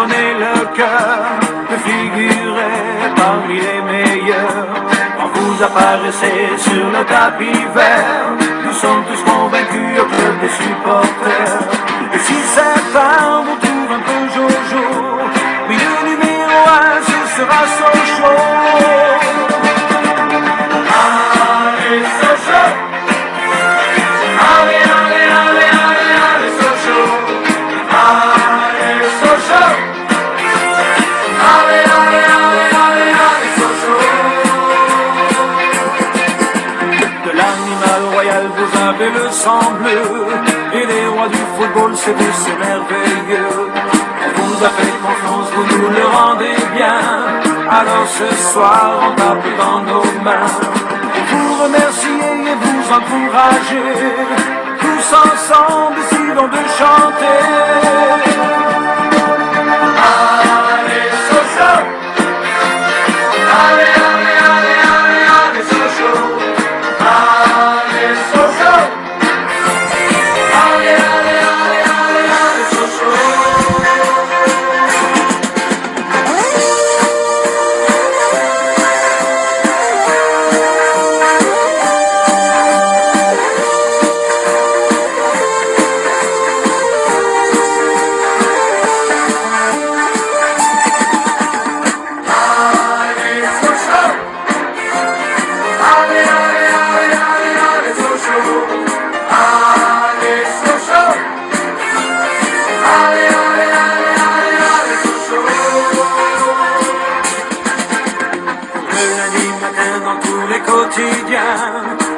donner le cœur, de figurer parmi les meilleurs. Quand vous apparaissez sur le tapis vert, nous sommes tous convaincus au club des supporters. Et si certains vous trouvent un peu jojo, mais le numéro 1 ce sera Sochaux. Allez Sochaux, allez, allez, allez, allez, allez Sochaux, allez Sochaux, allez, allez, allez, allez, allez Sochaux. De l'animal royal vous avez le sang bleu, et les rois du football c'est vous, c'est merveilleux. On vous a fait confiance, vous nous le rendez bien, alors ce soir on tape dans nos mains. Vous remercier et vous encourager, tous ensemble décidons de chanter. Allez Sochaux, allez, allez, allez, allez, allez Sochaux, allez Sochaux, allez, allez, allez, allez, allez Sochaux.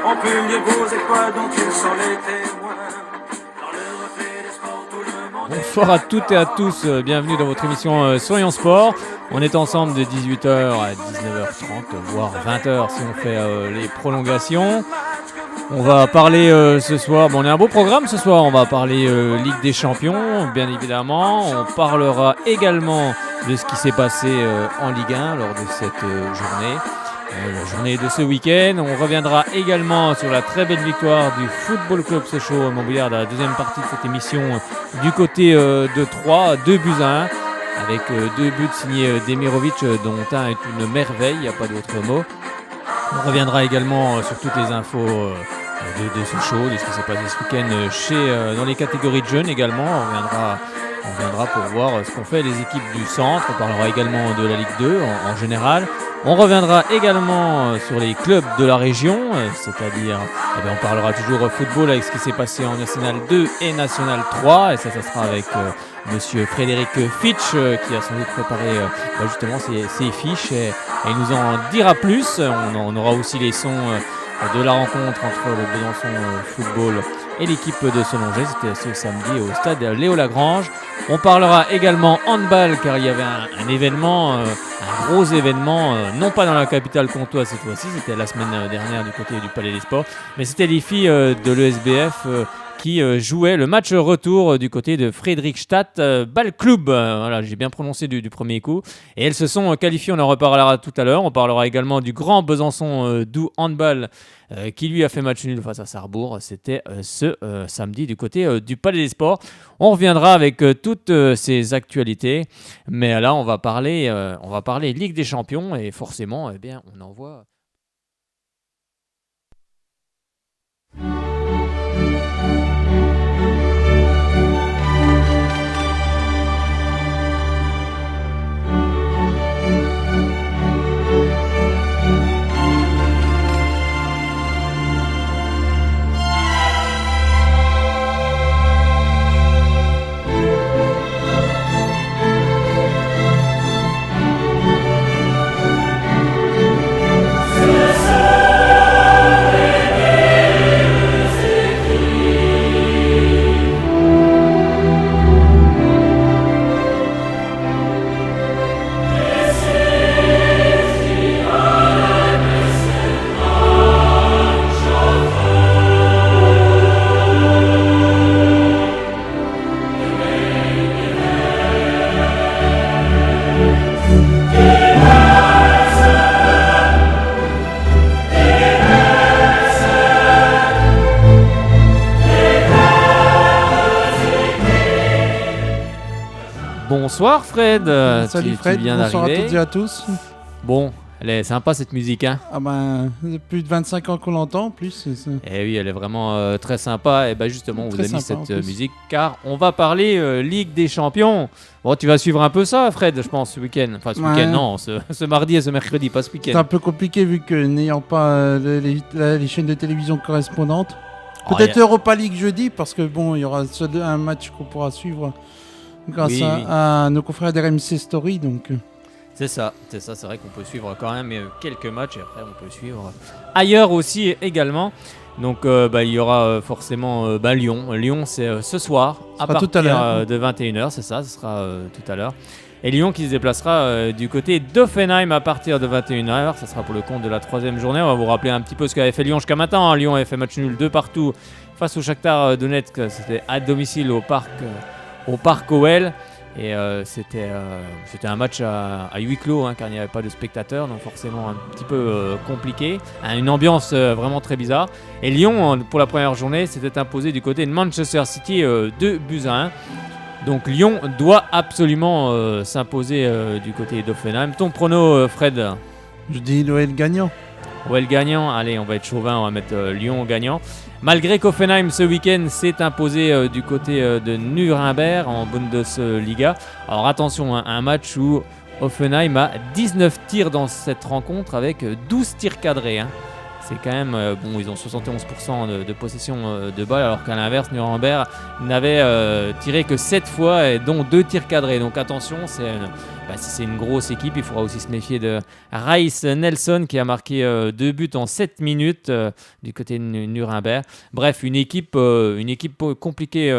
On peut lire vos exploits dont ils sont les témoins. Dans le reflet des sports, tout le monde. Bonsoir à toutes et à tous, bienvenue dans votre émission Soyons Sport. On est ensemble de 18h à 19h30, voire 20h si on fait les prolongations. On va parler ce soir, on a un beau programme ce soir, on va parler Ligue des Champions, bien évidemment. On parlera également de ce qui s'est passé en Ligue 1 lors de cette journée. La journée de ce week-end. On reviendra également sur la très belle victoire du Football Club Sochaux Montbéliard dans la deuxième partie de cette émission du côté de Troyes, 2-1, avec 2 buts signés Demirovic, dont un est une merveille, il n'y a pas d'autre mot. On reviendra également sur toutes les infos de Sochaux, de ce qui s'est passé ce week-end dans les catégories de jeunes également. On reviendra pour voir ce qu'ont fait les équipes du centre. On parlera également de la Ligue 2 en général. On reviendra également sur les clubs de la région, c'est-à-dire on parlera toujours football avec ce qui s'est passé en National 2 et National 3. Et ça sera avec monsieur Frédéric Fitch qui a sans doute préparé justement ces fiches et il nous en dira plus. On aura aussi les sons de la rencontre entre le Besançon Football et l'équipe de Solongé. C'était ce samedi au stade Léo Lagrange. On parlera également handball car il y avait un événement, un gros événement, non pas dans la capitale comtoise cette fois-ci, c'était la semaine dernière du côté du Palais des Sports, mais c'était les filles de l'ESBF qui jouaient le match retour du côté de Fredrikstad Ball Club. Voilà, j'ai bien prononcé du premier coup. Et elles se sont qualifiées, on en reparlera tout à l'heure. On parlera également du grand Besançon Doux Handball qui lui a fait match nul face à Sarrebourg. C'était ce samedi du côté du Palais des Sports. On reviendra avec toutes ces actualités. Mais là, on va parler Ligue des Champions et forcément, on envoie... bonsoir Fred. Salut Tu Fred, viens bonsoir à d'arriver. toutes et à tous. Bon, elle est sympa cette musique, hein. Ah ben, plus de 25 ans qu'on l'entend en plus. Eh oui, elle est vraiment très sympa. Et bah justement, on vous Très a mis sympa, en cette plus. musique car on va parler Ligue des Champions. Bon, tu vas suivre un peu ça, Fred, je pense, ce week-end. Enfin, ce Ouais. week-end, non, ce mardi et ce mercredi, pas ce C'est week-end. un peu compliqué vu que n'ayant pas les chaînes de télévision correspondantes. Oh, Peut-être Europa League jeudi parce que bon, il y aura seul un match qu'on pourra suivre grâce Oui, oui. à nos confrères d'RMC Story. Donc, C'est ça, c'est vrai qu'on peut suivre quand même quelques matchs et après on peut suivre ailleurs aussi également. Donc il y aura forcément Lyon. Lyon c'est ce soir à sera tout partir à l'heure. de 21h, c'est ça, ce sera tout à l'heure. Et Lyon qui se déplacera du côté d'Offenheim à partir de 21h, ça sera pour le compte de la 3e journée. On va vous rappeler un petit peu ce qu'avait fait Lyon jusqu'à maintenant. Lyon avait fait match nul 2 partout face au Shakhtar Donetsk, c'était à domicile au parc OL. Et c'était un match à huis clos, hein, car il n'y avait pas de spectateurs, donc forcément un petit peu compliqué. Une ambiance vraiment très bizarre. Et Lyon, pour la première journée, s'était imposé du côté de Manchester City 2-1. Donc Lyon doit absolument s'imposer du côté d'Offenheim. Ton prono, Fred? je dis l'OL gagnant. OL gagnant, allez, on va être chauvin, on va mettre Lyon gagnant. Malgré qu'Offenheim ce week-end s'est imposé du côté de Nuremberg en Bundesliga. Alors attention, hein, un match où Offenheim a 19 tirs dans cette rencontre avec 12 tirs cadrés. Hein. C'est quand même, ils ont 71% de possession de balle, alors qu'à l'inverse, Nuremberg n'avait tiré que 7 fois, et dont 2 tirs cadrés. Donc attention, si c'est une grosse équipe, il faudra aussi se méfier de Reiss Nelson qui a marqué 2 buts en 7 minutes du côté de Nuremberg. Bref, une équipe compliquée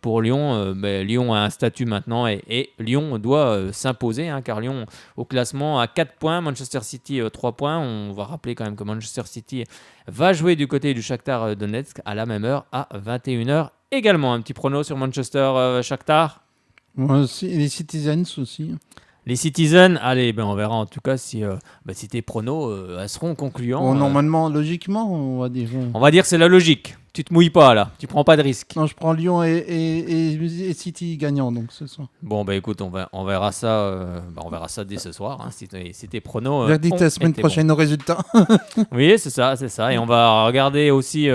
pour Lyon. Lyon a un statut maintenant et Lyon doit s'imposer, hein, car Lyon au classement à 4 points, Manchester City 3 points. On va rappeler quand même que Manchester City va jouer du côté du Shakhtar Donetsk à la même heure à 21h également. Un petit prono sur Manchester Shakhtar. Moi aussi, et les Citizens aussi. Les Citizens, allez, on verra en tout cas si tes pronos elles seront concluants. Bon, normalement, logiquement, on va dire. On va dire que c'est la logique. Tu te mouilles pas là, tu prends pas de risque. Non, je prends Lyon et City gagnant, donc ce soir. Bon, écoute, on verra ça dès ce soir, hein, si tes pronos. Verdict la semaine prochaine au résultat. Oui, c'est ça. Et on va regarder aussi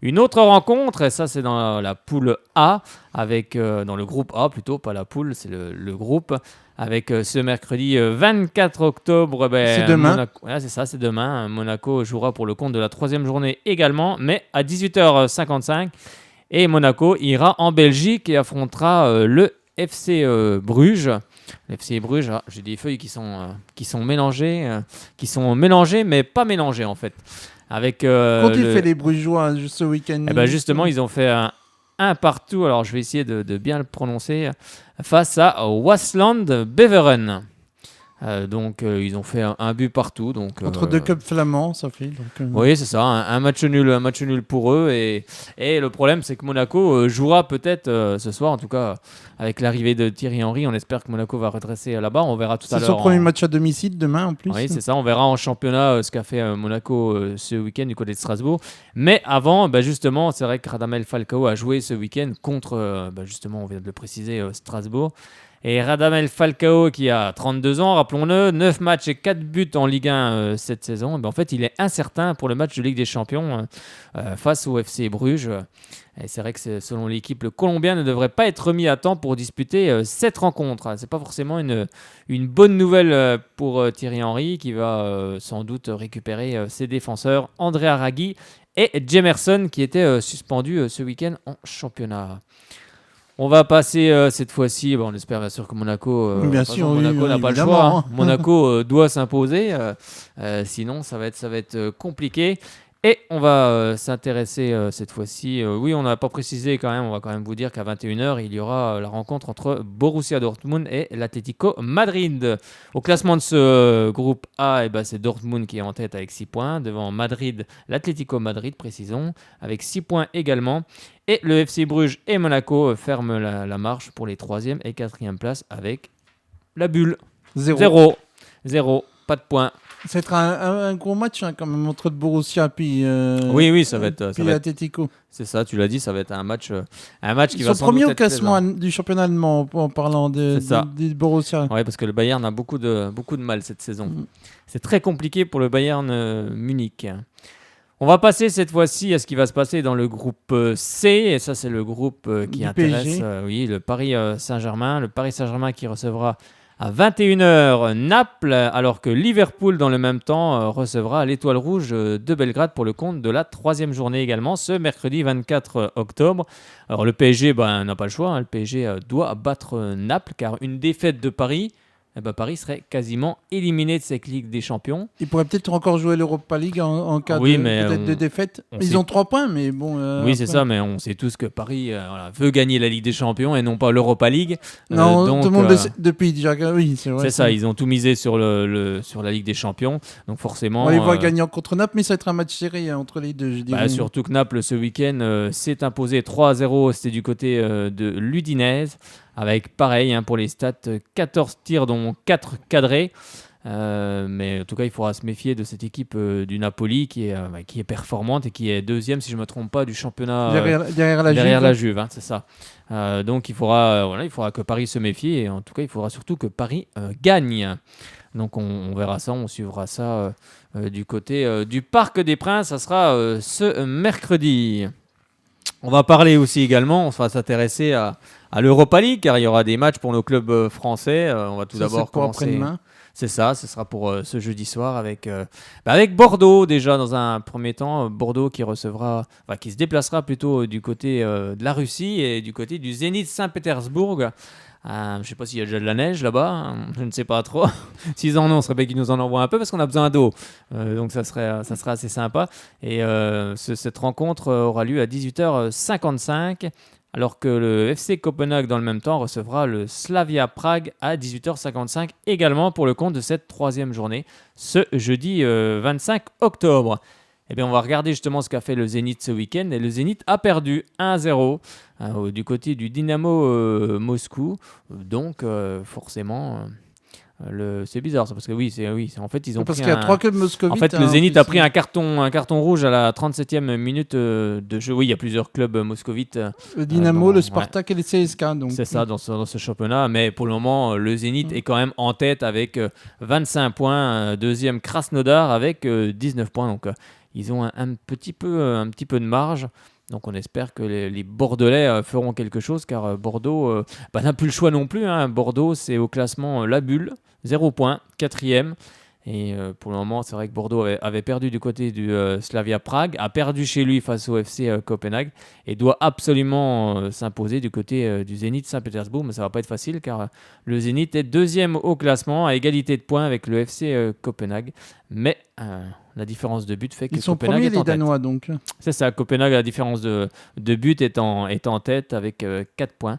une autre rencontre, et ça c'est dans la poule A, dans le groupe A plutôt, pas la poule, c'est le groupe, avec ce mercredi 24 octobre. C'est demain. C'est ça, c'est demain. Monaco jouera pour le compte de la 3e journée également, mais à 18h55. Et Monaco ira en Belgique et affrontera le FC Bruges. L'FC Bruges, j'ai des feuilles qui sont mélangées, mais pas mélangées en fait. Avec Quand il fait les Brugeois ce week-end. justement, ils ont fait un partout. Alors, je vais essayer de bien le prononcer. Face à Waasland Beveren. Ils ont fait un but partout. Entre deux clubs flamands, ça fait. Oui, c'est ça, un match nul pour eux. Et le problème, c'est que Monaco jouera peut-être ce soir, en tout cas avec l'arrivée de Thierry Henry. On espère que Monaco va redresser là-bas. On verra tout à l'heure. C'est son premier match à domicile demain en plus. Oui, c'est ça. On verra en championnat ce qu'a fait Monaco ce week-end du côté de Strasbourg. Mais avant, justement, c'est vrai que Radamel Falcao a joué ce week-end contre, justement, on vient de le préciser, Strasbourg. Et Radamel Falcao, qui a 32 ans, rappelons-le, 9 matchs et 4 buts en Ligue 1 cette saison. En fait, il est incertain pour le match de Ligue des Champions face au FC Bruges. Et c'est vrai que selon l'équipe, le Colombien ne devrait pas être remis à temps pour disputer cette rencontre. C'est pas forcément une bonne nouvelle pour Thierry Henry, qui va sans doute récupérer ses défenseurs André Aragui et Jemerson, qui étaient suspendus ce week-end en championnat. On va passer cette fois-ci, on espère bien sûr que Monaco, Monaco n'a pas le choix. Hein. Monaco doit s'imposer, sinon ça va être compliqué. Et on va s'intéresser cette fois-ci. Oui, on n'a pas précisé quand même, on va quand même vous dire qu'à 21h, il y aura la rencontre entre Borussia Dortmund et l'Atlético Madrid. Au classement de ce groupe A, c'est Dortmund qui est en tête avec 6 points. Devant Madrid, l'Atlético Madrid, précisons, avec 6 points également. Et le FC Bruges et Monaco ferment la marche pour les 3e et 4e places avec la bulle. 0. Pas de points. Ça va être un gros match hein, quand même entre le Borussia puis Oui, ça va être. puis l'Atlético. C'est ça, tu l'as dit, ça va être un match qui Ils va sont sans premiers doute au être classement plaisant. du championnat allemand en parlant C'est ça. du Borussia. Ouais, parce que le Bayern a beaucoup de mal cette saison. Mm. C'est très compliqué pour le Bayern Munich. On va passer cette fois-ci à ce qui va se passer dans le groupe C, et ça c'est le groupe qui Du intéresse PSG. oui, le Paris Saint-Germain. Le Paris Saint-Germain qui recevra à 21h Naples, alors que Liverpool dans le même temps recevra l'Étoile Rouge de Belgrade pour le compte de la 3e journée également, ce mercredi 24 octobre. Alors le PSG n'a pas le choix, hein. Le PSG doit battre Naples, car une défaite de Paris, Paris serait quasiment éliminé de cette Ligue des Champions. Ils pourraient peut-être encore jouer l'Europa League en cas Oui, de, mais peut-être de défaite. on Ils sait- ont 3 points, mais bon. Oui, c'est après- ça, mais on sait tous que Paris veut gagner la Ligue des Champions et non pas l'Europa League. Non, Donc, tout le monde le sait depuis déjà. Oui, c'est vrai. c'est ça, ils ont tout misé sur, sur la Ligue des Champions. Donc forcément, On les voit gagnant contre Naples, mais ça va être un match serré hein, entre les deux, je dirais. surtout que Naples ce week-end s'est imposé 3-0. C'était du côté de l'Udinese. Avec pareil pour les stats, 14 tirs dont 4 cadrés. Mais en tout cas, il faudra se méfier de cette équipe du Napoli qui est performante et qui est deuxième, si je ne me trompe pas, du championnat derrière la Juve. Juve, c'est ça. Donc il faudra que Paris se méfie et en tout cas, il faudra surtout que Paris gagne. Donc on verra ça, on suivra ça du côté du Parc des Princes. Ça sera ce mercredi. On va parler aussi également, on va s'intéresser à l'Europa League car il y aura des matchs pour nos clubs français. On va tout Ça, d'abord c'est pour commencer. après-demain. C'est ça, ce sera pour ce jeudi soir avec Bordeaux déjà dans un premier temps. Bordeaux qui se déplacera plutôt du côté de la Russie et du côté du Zénith Saint-Pétersbourg. Je ne sais pas s'il y a déjà de la neige là-bas, hein, je ne sais pas trop. S'ils en ont, ce serait bien qu'ils nous en envoient un peu parce qu'on a besoin d'eau. Donc ça serait assez sympa. Et cette rencontre aura lieu à 18h55. Alors que le FC Copenhague, dans le même temps, recevra le Slavia Prague à 18h55 également pour le compte de cette 3e journée, ce jeudi 25 octobre. Eh bien, on va regarder justement ce qu'a fait le Zénith ce week-end. Et le Zénith a perdu 1-0 du côté du Dynamo Moscou. Donc, forcément... c'est bizarre ça parce que en fait ils ont Parce pris qu'il y a 3 clubs moscovites. en fait le Zénith a pris un carton rouge à la 37e minute de jeu. Oui, il y a plusieurs clubs moscovites. Le Dynamo, le Spartak et le CSKA. Donc. C'est ça dans ce championnat, mais pour le moment le Zénith est quand même en tête avec 25 points, deuxième Krasnodar avec 19 points. Donc ils ont un petit peu de marge. Donc on espère que les Bordelais feront quelque chose car Bordeaux n'a plus le choix non plus. Bordeaux c'est au classement la bulle, 0 points, 4e. Et pour le moment c'est vrai que Bordeaux avait perdu du côté du Slavia Prague, a perdu chez lui face au FC Copenhague et doit absolument s'imposer du côté du Zénith Saint-Pétersbourg. Mais ça ne va pas être facile car le Zénith est 2e au classement à égalité de points avec le FC Copenhague. Mais... la différence de but fait que Ils sont Copenhague premiers est en les tête. Danois donc. C'est ça, Copenhague, la différence de but est en tête avec 4 points.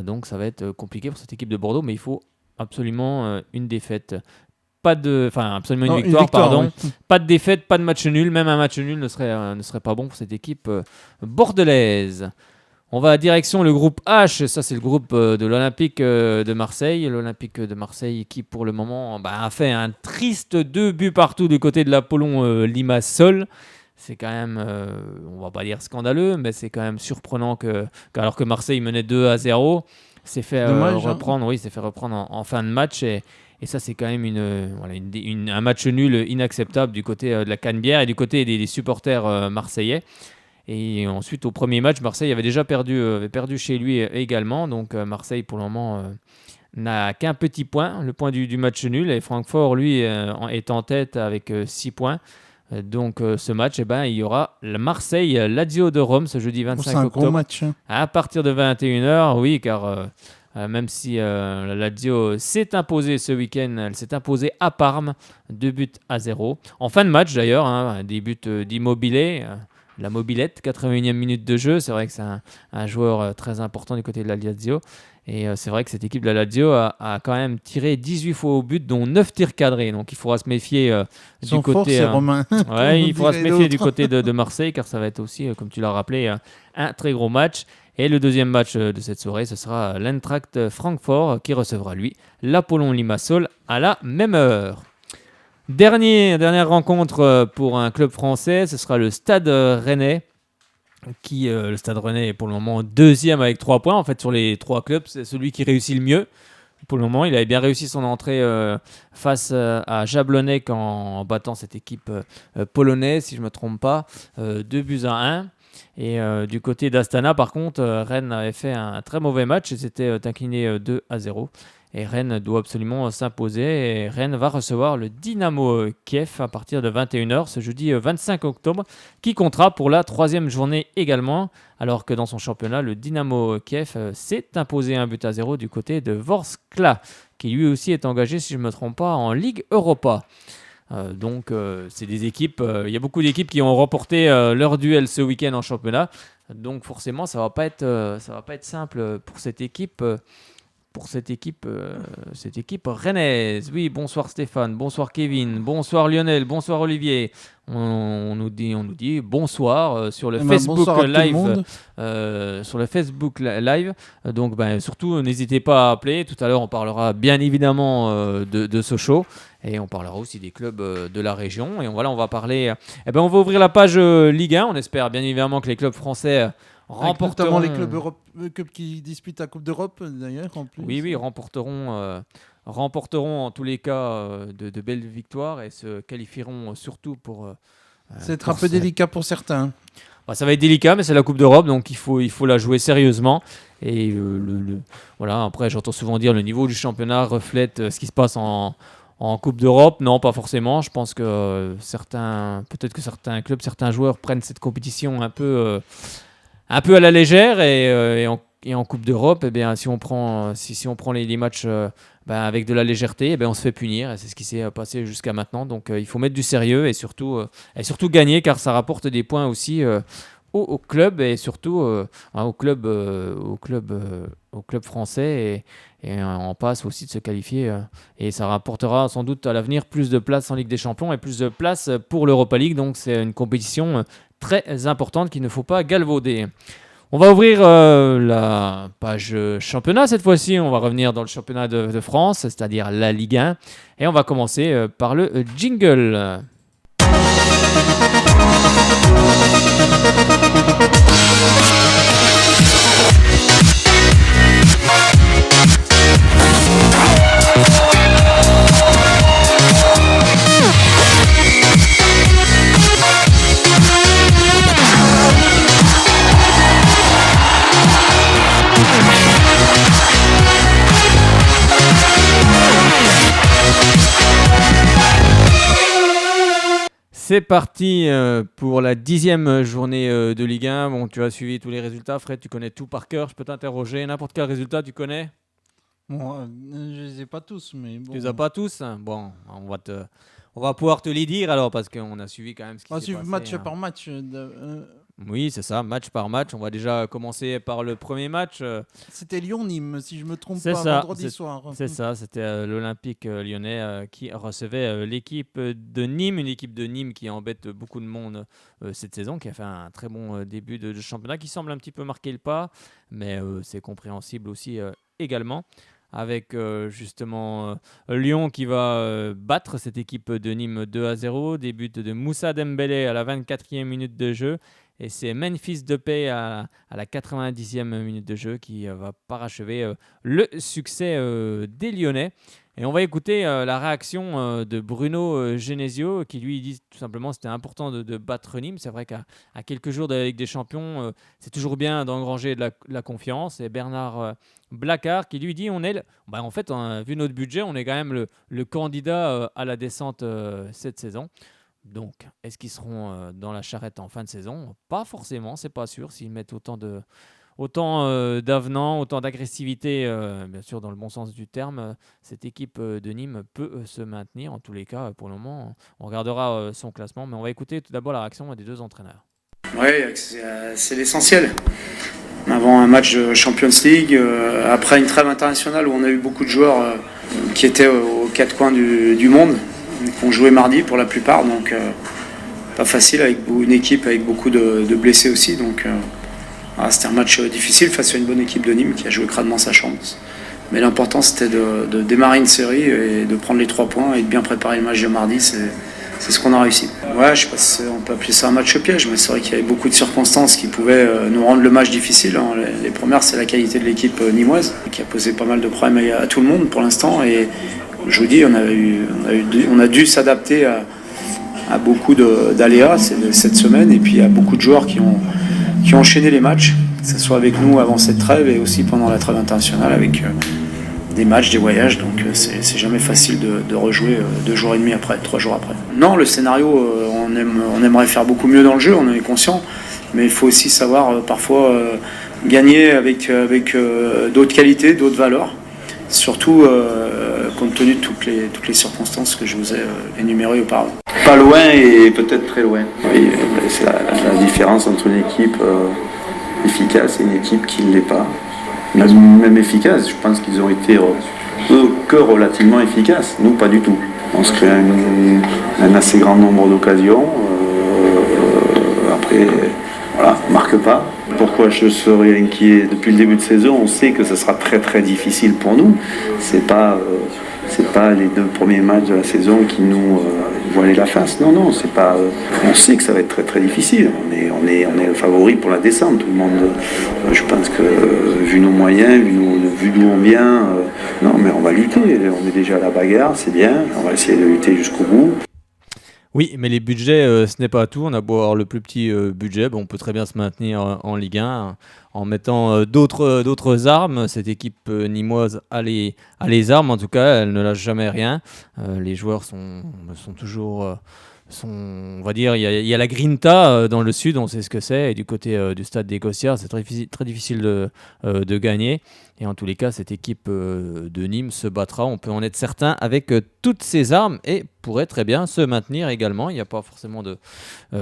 Donc ça va être compliqué pour cette équipe de Bordeaux, mais il faut absolument une défaite. Absolument une victoire, pardon. Oui. Pas de défaite, pas de match nul. Même un match nul ne serait pas bon pour cette équipe bordelaise. On va à direction le groupe H, ça c'est le groupe de l'Olympique de Marseille. L'Olympique de Marseille qui pour le moment a fait un triste 2 buts partout du côté de l'Apollon Limassol. C'est quand même, on va pas dire scandaleux, mais c'est quand même surprenant alors que Marseille menait 2-0, s'est fait reprendre, s'est fait reprendre en fin de match et ça c'est quand même un match nul inacceptable du côté de la Canebière et du côté des supporters marseillais. Et ensuite, au premier match, Marseille avait déjà perdu chez lui également. Donc Marseille, pour le moment, n'a qu'un petit point, le point du match nul. Et Francfort, lui, est en tête avec 6 points. Donc ce match, il y aura Marseille-Lazio de Rome ce jeudi 25 octobre. C'est un gros match. À partir de 21h, oui, car même si la Lazio s'est imposée ce week-end, elle s'est imposée à Parme, 2-0. En fin de match d'ailleurs, des buts d'Immobilier. La mobilette, 81e minute de jeu. C'est vrai que c'est un joueur très important du côté de la Lazio. Et c'est vrai que cette équipe de la Lazio a quand même tiré 18 fois au but, dont 9 tirs cadrés. Donc il faudra se méfier du côté... Romain. il faudra se méfier du côté de Marseille, car ça va être aussi, comme tu l'as rappelé, un très gros match. Et le deuxième match de cette soirée, ce sera l'Eintracht Francfort qui recevra, lui, l'Apollon Limassol à la même heure. Dernière rencontre pour un club français, ce sera le Stade Rennais. Le Stade Rennais est pour le moment deuxième avec 3 points. En fait, sur les 3 clubs, c'est celui qui réussit le mieux. Pour le moment, il avait bien réussi son entrée face à Jablonec en battant cette équipe polonaise, si je ne me trompe pas, 2-1. Et du côté d'Astana, par contre, Rennes avait fait un très mauvais match et s'était incliné 2-0. Et Rennes doit absolument s'imposer. Et Rennes va recevoir le Dynamo Kiev à partir de 21h ce jeudi 25 octobre, qui comptera pour la 3e journée également. Alors que dans son championnat, le Dynamo Kiev s'est imposé 1-0 du côté de Vorskla, qui lui aussi est engagé, si je ne me trompe pas, en Ligue Europa. Donc c'est des équipes, il y a beaucoup d'équipes qui ont remporté leur duel ce week-end en championnat. Donc forcément, ça va pas être simple pour cette équipe. Cette équipe rennaise. Oui, bonsoir Stéphane, bonsoir Kevin, bonsoir Lionel, bonsoir Olivier. On nous dit bonsoir sur le Facebook Live. Sur le Facebook Live. Donc surtout, n'hésitez pas à appeler. Tout à l'heure, on parlera bien évidemment de Sochaux. Et on parlera aussi des clubs de la région. Et on va parler. On va ouvrir la page Ligue 1. On espère bien évidemment que les clubs français remporteront. Notamment les clubs qui disputent la Coupe d'Europe, d'ailleurs, en plus. Oui, remporteront en tous les cas de belles victoires et se qualifieront surtout pour. C'est un peu délicat pour certains. Ça va être délicat, mais c'est la Coupe d'Europe, donc il faut la jouer sérieusement. Et voilà. Après, j'entends souvent dire le niveau du championnat reflète ce qui se passe en Coupe d'Europe. Non, pas forcément. Je pense que peut-être que certains clubs, certains joueurs prennent cette compétition un peu à la légère et en Coupe d'Europe, si on prend les matchs avec de la légèreté, on se fait punir. Et c'est ce qui s'est passé jusqu'à maintenant. Donc il faut mettre du sérieux et surtout gagner, car ça rapporte des points aussi au club et surtout au club français. Et on passe aussi de se qualifier et ça rapportera sans doute à l'avenir plus de places en Ligue des Champions et plus de places pour l'Europa League. Donc c'est une compétition très importante qu'il ne faut pas galvauder. On va ouvrir la page championnat cette fois-ci. On va revenir dans le championnat de France, c'est-à-dire la Ligue 1. Et on va commencer par le jingle. C'est parti pour la 10e journée de Ligue 1. Bon, tu as suivi tous les résultats, Fred, tu connais tout par cœur. Je peux t'interroger, n'importe quel résultat tu connais? Bon, je les ai pas tous, mais bon. Tu les as pas tous? Bon, on va pouvoir te les dire alors, parce qu'on a suivi quand même ce qui s'est passé. On va suivre match par match. Oui, c'est ça, match par match. On va déjà commencer par le premier match. C'était Lyon-Nîmes, si je ne me trompe pas, vendredi soir. C'est ça, c'était l'Olympique lyonnais qui recevait l'équipe de Nîmes, une équipe de Nîmes qui embête beaucoup de monde cette saison, qui a fait un très bon début de championnat, qui semble un petit peu marquer le pas, mais c'est compréhensible aussi également. Avec justement Lyon qui va battre cette équipe de Nîmes 2-0, des buts de Moussa Dembélé à la 24e minute de jeu, et c'est Memphis Depay à la 90e minute de jeu qui va parachever le succès des Lyonnais. Et on va écouter la réaction de Bruno Genesio qui lui dit tout simplement que c'était important de battre Nîmes. C'est vrai qu'à quelques jours de la Ligue des Champions, c'est toujours bien d'engranger de la confiance. Et Bernard Blacard qui lui dit en fait, vu notre budget, on est quand même le candidat à la descente cette saison. Donc, est-ce qu'ils seront dans la charrette en fin de saison? Pas forcément, c'est pas sûr. S'ils mettent autant d'avenants, autant d'agressivité, bien sûr dans le bon sens du terme, cette équipe de Nîmes peut se maintenir. En tous les cas, pour le moment, on regardera son classement. Mais on va écouter tout d'abord la réaction des deux entraîneurs. Oui, c'est l'essentiel. Avant un match de Champions League, après une trêve internationale où on a eu beaucoup de joueurs qui étaient aux quatre coins du monde, qui ont joué mardi pour la plupart, donc pas facile avec une équipe avec beaucoup de blessés aussi. Donc c'était un match difficile face à une bonne équipe de Nîmes qui a joué crânement sa chance. Mais l'important, c'était de démarrer une série et de prendre les 3 points et de bien préparer le match de mardi. C'est ce qu'on a réussi. Ouais, je sais pas si on peut appeler ça un match piège, mais c'est vrai qu'il y avait beaucoup de circonstances qui pouvaient nous rendre le match difficile. Hein. Les premières, c'est la qualité de l'équipe nimoise, qui a posé pas mal de problèmes à tout le monde pour l'instant. Et je vous dis, on a dû s'adapter à beaucoup d'aléas cette semaine. Et puis il y a beaucoup de joueurs qui ont enchaîné les matchs, que ce soit avec nous avant cette trêve et aussi pendant la trêve internationale avec des matchs, des voyages, donc c'est jamais facile de rejouer 2 jours et demi après, 3 jours après. Non, le scénario, on aimerait faire beaucoup mieux dans le jeu, on en est conscient, mais il faut aussi savoir parfois gagner avec d'autres qualités, d'autres valeurs, surtout compte tenu de toutes les circonstances que je vous ai énumérées auparavant. Pas loin et peut-être très loin. Oui, c'est la différence entre une équipe efficace et une équipe qui ne l'est pas. Même efficace, je pense qu'ils ont été eux que relativement efficaces, nous pas du tout. On se crée un assez grand nombre d'occasions, après voilà, on marque pas. Pourquoi je serais inquiet depuis le début de saison? On sait que ce sera très très difficile pour nous. C'est pas les 2 premiers matchs de la saison qui nous voilent la face. Non, c'est pas. On sait que ça va être très très difficile. On est le favori pour la descente. Tout le monde. Je pense que vu nos moyens, vu d'où on vient, non, mais on va lutter. On est déjà à la bagarre, c'est bien. On va essayer de lutter jusqu'au bout. Oui, mais les budgets, ce n'est pas tout. On a beau avoir le plus petit budget, on peut très bien se maintenir en Ligue 1 en mettant d'autres armes. Cette équipe nimoise a les armes, en tout cas, elle ne lâche jamais rien. Les joueurs sont toujours... on va dire, il y a la grinta dans le sud, on sait ce que c'est, et du côté du stade des Gossières, c'est très difficile de gagner. Et en tous les cas, cette équipe de Nîmes se battra, on peut en être certain, avec toutes ses armes et pourrait très bien se maintenir également. Il n'y a pas forcément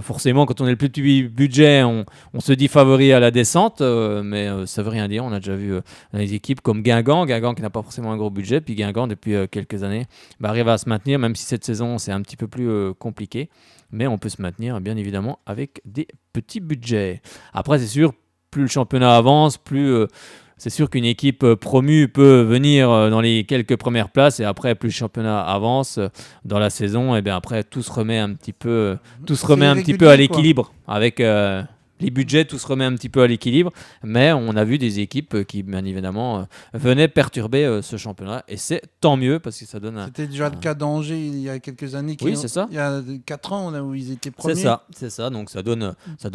forcément, quand on est le plus petit budget, on se dit favori à la descente, mais ça ne veut rien dire. On a déjà vu des équipes comme Guingamp qui n'a pas forcément un gros budget, puis Guingamp, depuis quelques années, arrive à se maintenir, même si cette saison, c'est un petit peu plus compliqué. Mais on peut se maintenir, bien évidemment, avec des petits budgets. Après, c'est sûr, plus le championnat avance, plus... c'est sûr qu'une équipe promue peut venir dans les quelques premières places et après, plus le championnat avance dans la saison, et bien après, tout se remet un petit peu à l'équilibre avec les budgets, tout se remet un petit peu à l'équilibre. Mais on a vu des équipes qui, bien évidemment, venaient perturber ce championnat et c'est tant mieux parce que ça donne C'était déjà le cas d'Angers il y a quelques années. Oui, c'est ça. Il y a 4 ans, où ils étaient premiers. C'est ça. Donc ça donne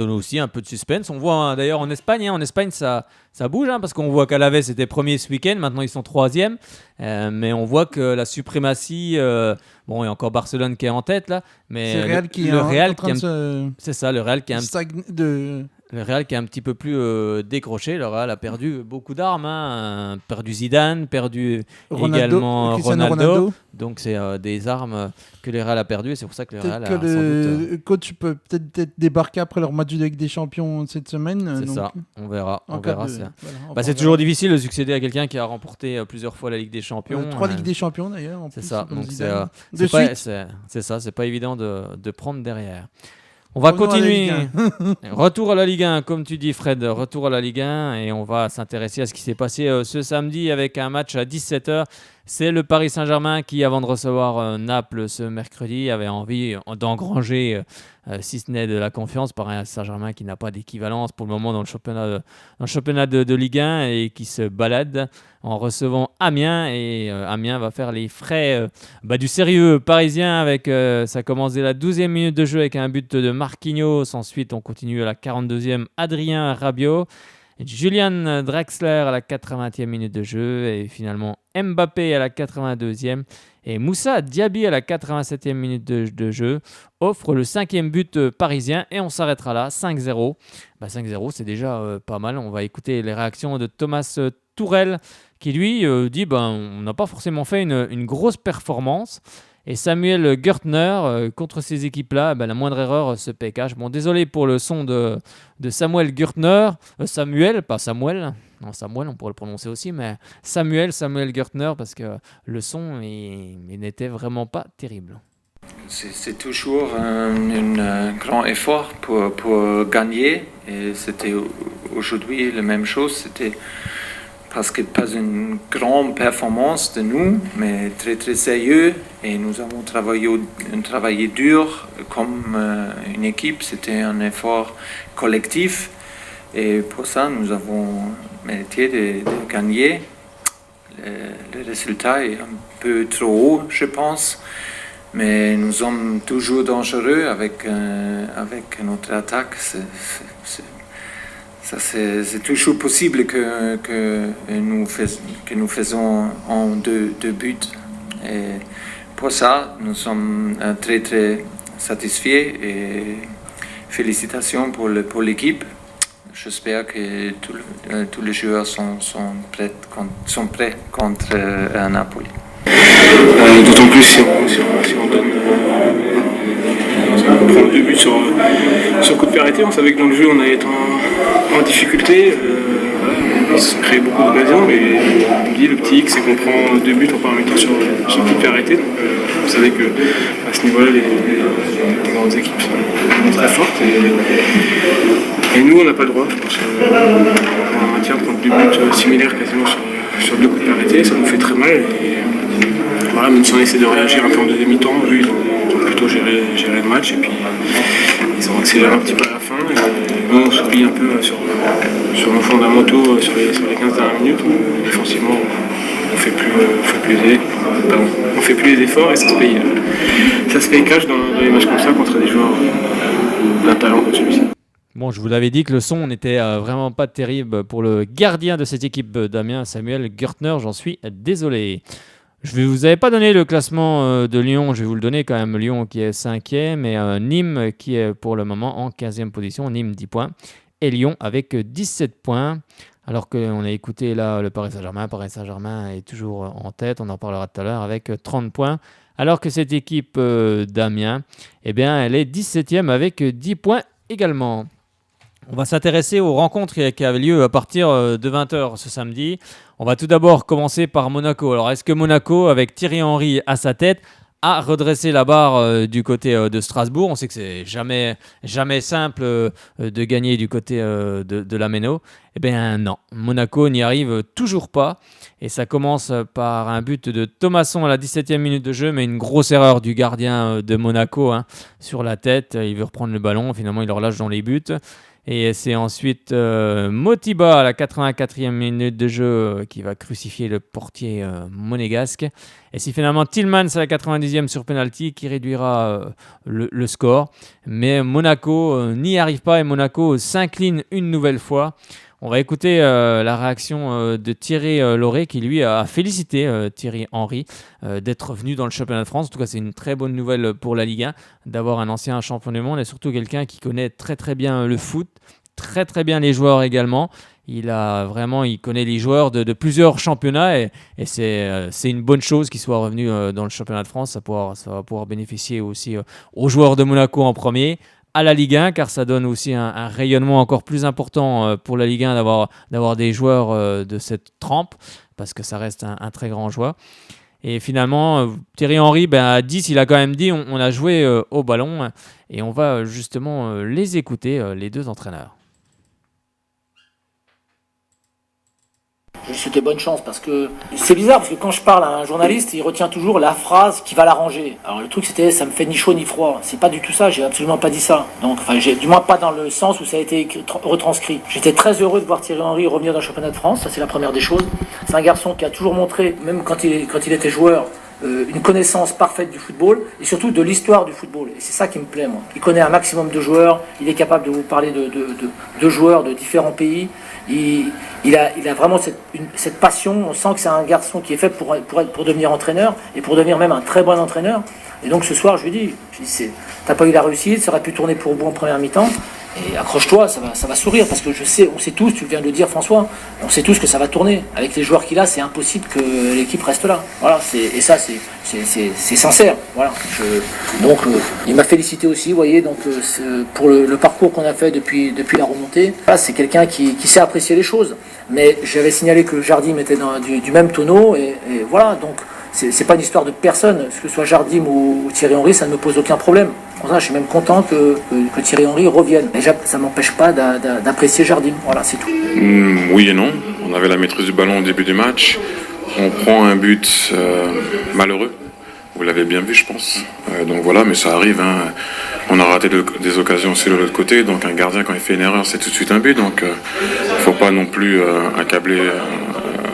aussi un peu de suspense. On voit d'ailleurs en Espagne, ça bouge parce qu'on voit qu'Alavés était premier ce week-end, maintenant ils sont 3e. Mais on voit que la suprématie, il y a encore Barcelone qui est en tête là, mais c'est Real qui c'est ça, le Real qui est le Real qui est un petit peu plus décroché. Le Real a perdu beaucoup d'armes, perdu Zidane, perdu également Ronaldo. Donc c'est des armes que le Real a perdues et c'est pour ça que le Real a le coach peut peut-être débarquer après leur match de Ligue des Champions cette semaine. C'est ça, on verra. Ça. Voilà, c'est toujours difficile de succéder à quelqu'un qui a remporté plusieurs fois la Ligue des Champions. 3 Ligues des Champions d'ailleurs. C'est ça, donc c'est pas évident de prendre derrière. On va continuer. Retour à la Ligue 1, comme tu dis Fred, retour à la Ligue 1 et on va s'intéresser à ce qui s'est passé ce samedi avec un match à 17h. C'est le Paris Saint-Germain qui, avant de recevoir Naples ce mercredi, avait envie d'engranger, si ce n'est de la confiance, par un Saint-Germain qui n'a pas d'équivalence pour le moment dans le championnat de Ligue 1 et qui se balade en recevant Amiens. Et Amiens va faire les frais du sérieux parisien avec, ça commence dès la 12e minute de jeu avec un but de Marquinhos. Ensuite, on continue à la 42e, Adrien Rabiot. Julian Drexler à la 80e minute de jeu et finalement Mbappé à la 82e et Moussa Diaby à la 87e minute de jeu offre le 5e but parisien et on s'arrêtera là, 5-0. 5-0 c'est déjà pas mal. On va écouter les réactions de Thomas Tourelle qui lui dit on n'a pas forcément fait une grosse performance. Et Samuel Gürtner, contre ces équipes-là, la moindre erreur se paie cash. Désolé pour le son de Samuel Gürtner. Samuel, pas Samuel. Non, Samuel, on pourrait le prononcer aussi, mais Samuel Gürtner, parce que le son il n'était vraiment pas terrible. C'est toujours un grand effort pour gagner. Et c'était aujourd'hui la même chose. C'était parce que pas une grande performance de nous, mais très très sérieux. Et nous avons travaillé dur comme une équipe. C'était un effort collectif. Et pour ça, nous avons mérité de gagner. Le résultat est un peu trop haut, je pense. Mais nous sommes toujours dangereux avec notre attaque. C'est toujours possible que nous faisons en deux buts. Et pour ça, nous sommes très très satisfaits et félicitations pour l'équipe. J'espère que tous les joueurs sont prêts contre Napoli. D'autant plus si on donne on prend 2 buts sur coup de pied arrêté. On savait que dans le jeu on allait être en difficulté. Il se crée beaucoup d'occasions, mais le petit X, c'est qu'on prend 2 buts en paramètre sur coup de pied arrêté. Donc, vous savez qu'à ce niveau-là, les grandes équipes sont très fortes. Et nous, on n'a pas le droit. Je pense qu'on maintient prendre 2 buts similaires quasiment sur 2 coups de pied arrêtés. Ça nous fait très mal. Et, voilà, même si on essaie de réagir un peu en deuxième mi-temps, eux, ils ont plutôt géré le match. Et puis, ils ont accéléré un petit peu à la fin. Et nous, on s'oublie un peu sur nos fondamentaux sur les 15 dernières minutes. Défensivement, on fait plus les efforts et ça se paye cash dans les matchs comme ça contre des joueurs d'un talent comme celui-ci. Bon, je vous l'avais dit que le son n'était vraiment pas terrible pour le gardien de cette équipe d'Amiens, Samuel Gürtner, j'en suis désolé. Je ne vous avais pas donné le classement de Lyon, je vais vous le donner quand même. Lyon qui est 5e et Nîmes qui est pour le moment en 15e position. Nîmes 10 points et Lyon avec 17 points. Alors qu'on a écouté là le Paris Saint-Germain. Paris Saint-Germain est toujours en tête, on en parlera tout à l'heure, avec 30 points. Alors que cette équipe d'Amiens, eh bien, elle est 17e avec 10 points également. On va s'intéresser aux rencontres qui avaient lieu à partir de 20h ce samedi. On va tout d'abord commencer par Monaco. Alors, est-ce que Monaco, avec Thierry Henry à sa tête, a redressé la barre du côté de Strasbourg? On sait que c'est jamais simple de gagner du côté de la Méno. Eh bien non, Monaco n'y arrive toujours pas. Et ça commence par un but de Thomasson à la 17e minute de jeu, mais une grosse erreur du gardien de Monaco sur la tête. Il veut reprendre le ballon, finalement il le relâche dans les buts. Et c'est ensuite Motiba à la 84e minute de jeu qui va crucifier le portier monégasque. Et c'est finalement Tillmans à la 90e sur penalty qui réduira le score. Mais Monaco n'y arrive pas et Monaco s'incline une nouvelle fois. On va écouter la réaction de Thierry Lauré qui lui a félicité Thierry Henry d'être venu dans le championnat de France. En tout cas, c'est une très bonne nouvelle pour la Ligue 1 d'avoir un ancien champion du monde et surtout quelqu'un qui connaît très très bien le foot, très très bien les joueurs également. Il connaît les joueurs de plusieurs championnats et c'est une bonne chose qu'il soit revenu dans le championnat de France. Ça va pouvoir bénéficier aussi aux joueurs de Monaco en premier, à la Ligue 1, car ça donne aussi un rayonnement encore plus important pour la Ligue 1 d'avoir des joueurs de cette trempe, parce que ça reste un très grand joueur. Et finalement, Thierry Henry, à 10, il a quand même dit on a joué au ballon, et on va justement les écouter, les deux entraîneurs. Je lui souhaitais bonne chance parce que c'est bizarre parce que quand je parle à un journaliste, il retient toujours la phrase qui va l'arranger. Alors le truc c'était ça me fait ni chaud ni froid. C'est pas du tout ça, j'ai absolument pas dit ça. Donc du moins pas dans le sens où ça a été retranscrit. J'étais très heureux de voir Thierry Henry revenir dans le championnat de France, ça c'est la première des choses. C'est un garçon qui a toujours montré, même quand il était joueur, une connaissance parfaite du football et surtout de l'histoire du football. Et c'est ça qui me plaît, moi. Il connaît un maximum de joueurs, il est capable de vous parler de joueurs de différents pays. Il a vraiment cette passion. On sent que c'est un garçon qui est fait pour devenir entraîneur et pour devenir même un très bon entraîneur. Et donc ce soir, je lui dis t'as pas eu la réussite, ça aurait pu tourner pour vous en première mi-temps. Et accroche-toi, ça va sourire parce que on sait tous, tu viens de le dire François, on sait tous que ça va tourner. Avec les joueurs qu'il a, c'est impossible que l'équipe reste là. Voilà, et ça c'est sincère. Voilà. Donc il m'a félicité aussi, vous voyez, donc pour le parcours qu'on a fait depuis la remontée. Voilà, c'est quelqu'un qui sait apprécier les choses. Mais j'avais signalé que Jardim était du même tonneau et voilà, donc c'est pas une histoire de personne, que ce soit Jardim ou Thierry Henry, ça ne me pose aucun problème. Pour ça, je suis même content que Thierry Henry revienne. Déjà, ça ne m'empêche pas d'apprécier Jardim. Voilà, c'est tout. Oui et non. On avait la maîtrise du ballon au début du match. On prend un but malheureux. Vous l'avez bien vu, je pense. Donc voilà, mais ça arrive. Hein. On a raté des occasions aussi de l'autre côté. Donc un gardien, quand il fait une erreur, c'est tout de suite un but. Donc il ne faut pas non plus accabler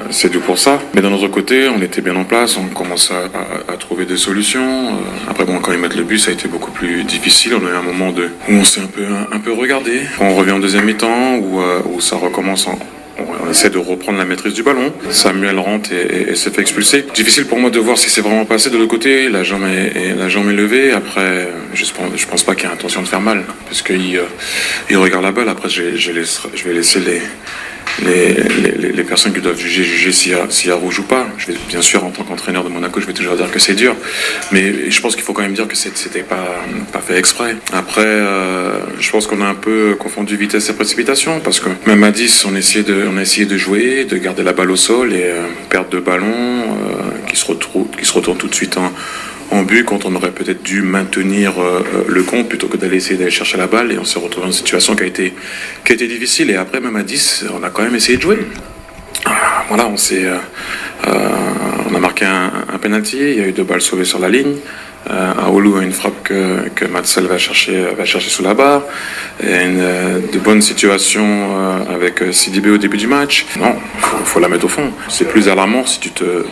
c'est dû pour ça. Mais d'un autre côté, on était bien en place. On commence à trouver des solutions. Après, bon, quand ils mettent le but, ça a été beaucoup plus difficile. On a eu un moment où on s'est un peu regardé. On revient en deuxième mi-temps où ça recommence on essaie de reprendre la maîtrise du ballon. Samuel rentre et se fait expulser. Difficile pour moi de voir si c'est vraiment passé de l'autre côté. La jambe est levée. Après, je pense pas qu'il y ait intention de faire mal. Parce qu'il regarde la balle. Après, je vais laisser les personnes qui doivent juger s'il y a rouge ou pas. Je vais, bien sûr, en tant qu'entraîneur de Monaco, je vais toujours dire que c'est dur. Mais je pense qu'il faut quand même dire que c'était pas fait exprès. Après, je pense qu'on a un peu confondu vitesse et précipitation. Parce que même à 10, on a essayé de jouer, de garder la balle au sol et perdre de ballon qui se retourne tout de suite en but quand on aurait peut-être dû maintenir le compte plutôt que d'aller chercher la balle, et on s'est retrouvé dans une situation qui a été difficile. Et après, même à 10, on a quand même essayé de jouer. Voilà, on a marqué un penalty, il y a eu 2 balles sauvées sur la ligne. Aoulou a une frappe que Matsel va chercher sous la barre. Et de bonnes situations avec Sidibé au début du match. Non, faut la mettre au fond. C'est plus alarmant si tu te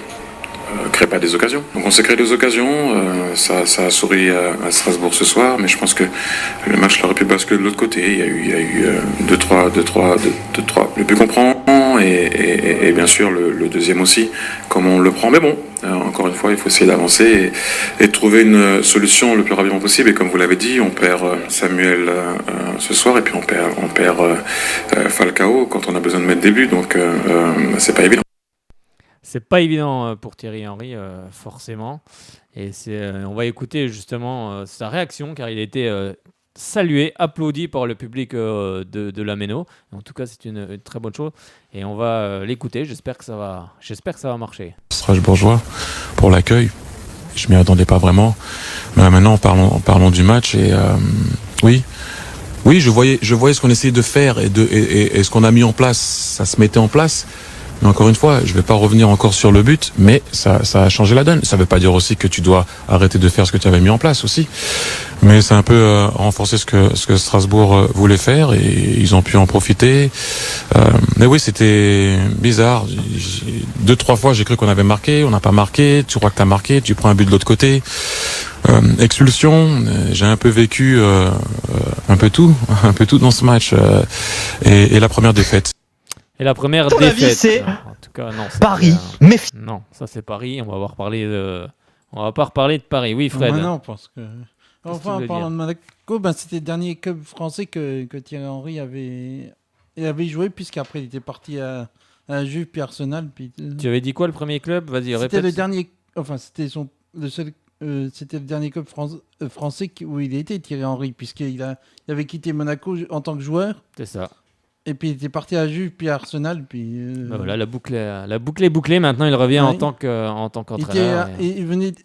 crée pas des occasions. Donc on s'est créé des occasions, ça a souri à Strasbourg ce soir, mais je pense que le match aurait pu basculer de l'autre côté. Il y a eu 2-3, le but qu'on prend et bien sûr le deuxième aussi, comme on le prend. Mais bon, encore une fois, il faut essayer d'avancer et de trouver une solution le plus rapidement possible. Et comme vous l'avez dit, on perd Samuel ce soir et puis on perd Falcao quand on a besoin de mettre des buts, donc c'est pas évident. C'est pas évident pour Thierry Henry, forcément. Et on va écouter justement sa réaction, car il a été salué, applaudi par le public de la Méno. En tout cas, c'est une très bonne chose. Et on va l'écouter. J'espère que ça va marcher. Strasbourgeois pour l'accueil. Je m'y attendais pas vraiment. Mais maintenant, parlons du match. Et oui, je voyais ce qu'on essayait de faire et ce qu'on a mis en place. Ça se mettait en place. Mais encore une fois, je vais pas revenir encore sur le but, mais ça a changé la donne. Ça veut pas dire aussi que tu dois arrêter de faire ce que tu avais mis en place aussi. Mais c'est un peu renforcer ce que Strasbourg voulait faire et ils ont pu en profiter. Mais oui, c'était bizarre. 2-3 fois, j'ai cru qu'on avait marqué, on n'a pas marqué. Tu crois que tu as marqué, tu prends un but de l'autre côté. Expulsion, j'ai un peu vécu un peu tout dans ce match et la première défaite. Et la première Ton défaite. avis, c'est en tout cas, non, Paris. Méfie. Non, ça c'est Paris. On va pas reparler de Paris. Oui, Fred. Non, parce que. Qu'est-ce Enfin, que tu veux en parlant dire de Monaco, c'était le dernier club français que Thierry Henry avait joué, puisqu'après il était parti à Juve puis Arsenal. Puis, Tu avais dit quoi, le premier club? Vas-y, répète. c'était le dernier. Enfin, c'était le seul. C'était le dernier club français où il était, Thierry Henry, puisqu'il avait quitté Monaco en tant que joueur. C'est ça. Et puis il était parti à Juve, puis à Arsenal, puis... Voilà, la boucle est bouclée. Maintenant, il revient en tant qu'entraîneur.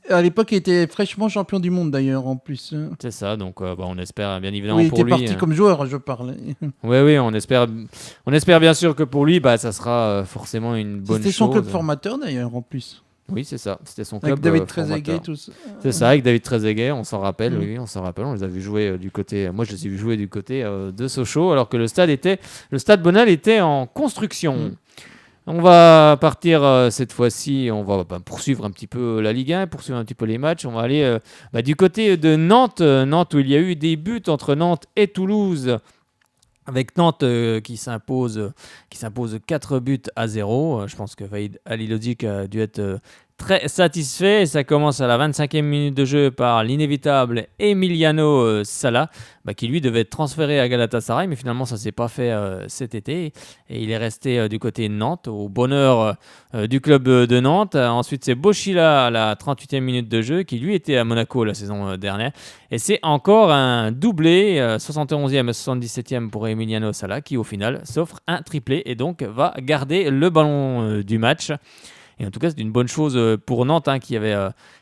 À l'époque, il était fraîchement champion du monde, d'ailleurs, en plus. C'est ça, donc on espère bien évidemment Oui, pour lui. il était parti comme joueur, je parle. Oui, on espère bien sûr que pour lui, ça sera forcément une bonne chose. C'était son club formateur, d'ailleurs, en plus. Oui, c'est ça. C'était son club. Avec David Trezeguet, tout ça. C'est ça, avec David Trezeguet, on s'en rappelle, oui, on s'en rappelle. On les a vus jouer du côté. Moi, je les ai vus jouer du côté de Sochaux, alors que le stade Bonal était en construction. On va partir cette fois-ci, on va poursuivre un petit peu la Ligue 1, poursuivre un petit peu les matchs. On va aller du côté de Nantes, où il y a eu des buts entre Nantes et Toulouse. Avec Nantes qui s'impose 4-0. Je pense que Faïd Halilodzic a dû être très satisfait. Ça commence à la 25e minute de jeu par l'inévitable Emiliano Sala, qui lui devait être transféré à Galatasaray, mais finalement ça ne s'est pas fait cet été. Et il est resté du côté de Nantes, au bonheur du club de Nantes. Ensuite, c'est Bochila à la 38e minute de jeu, qui lui était à Monaco la saison dernière. Et c'est encore un doublé, 71e et 77e pour Emiliano Sala, qui au final s'offre un triplé et donc va garder le ballon du match. Et en tout cas, c'est une bonne chose pour Nantes qui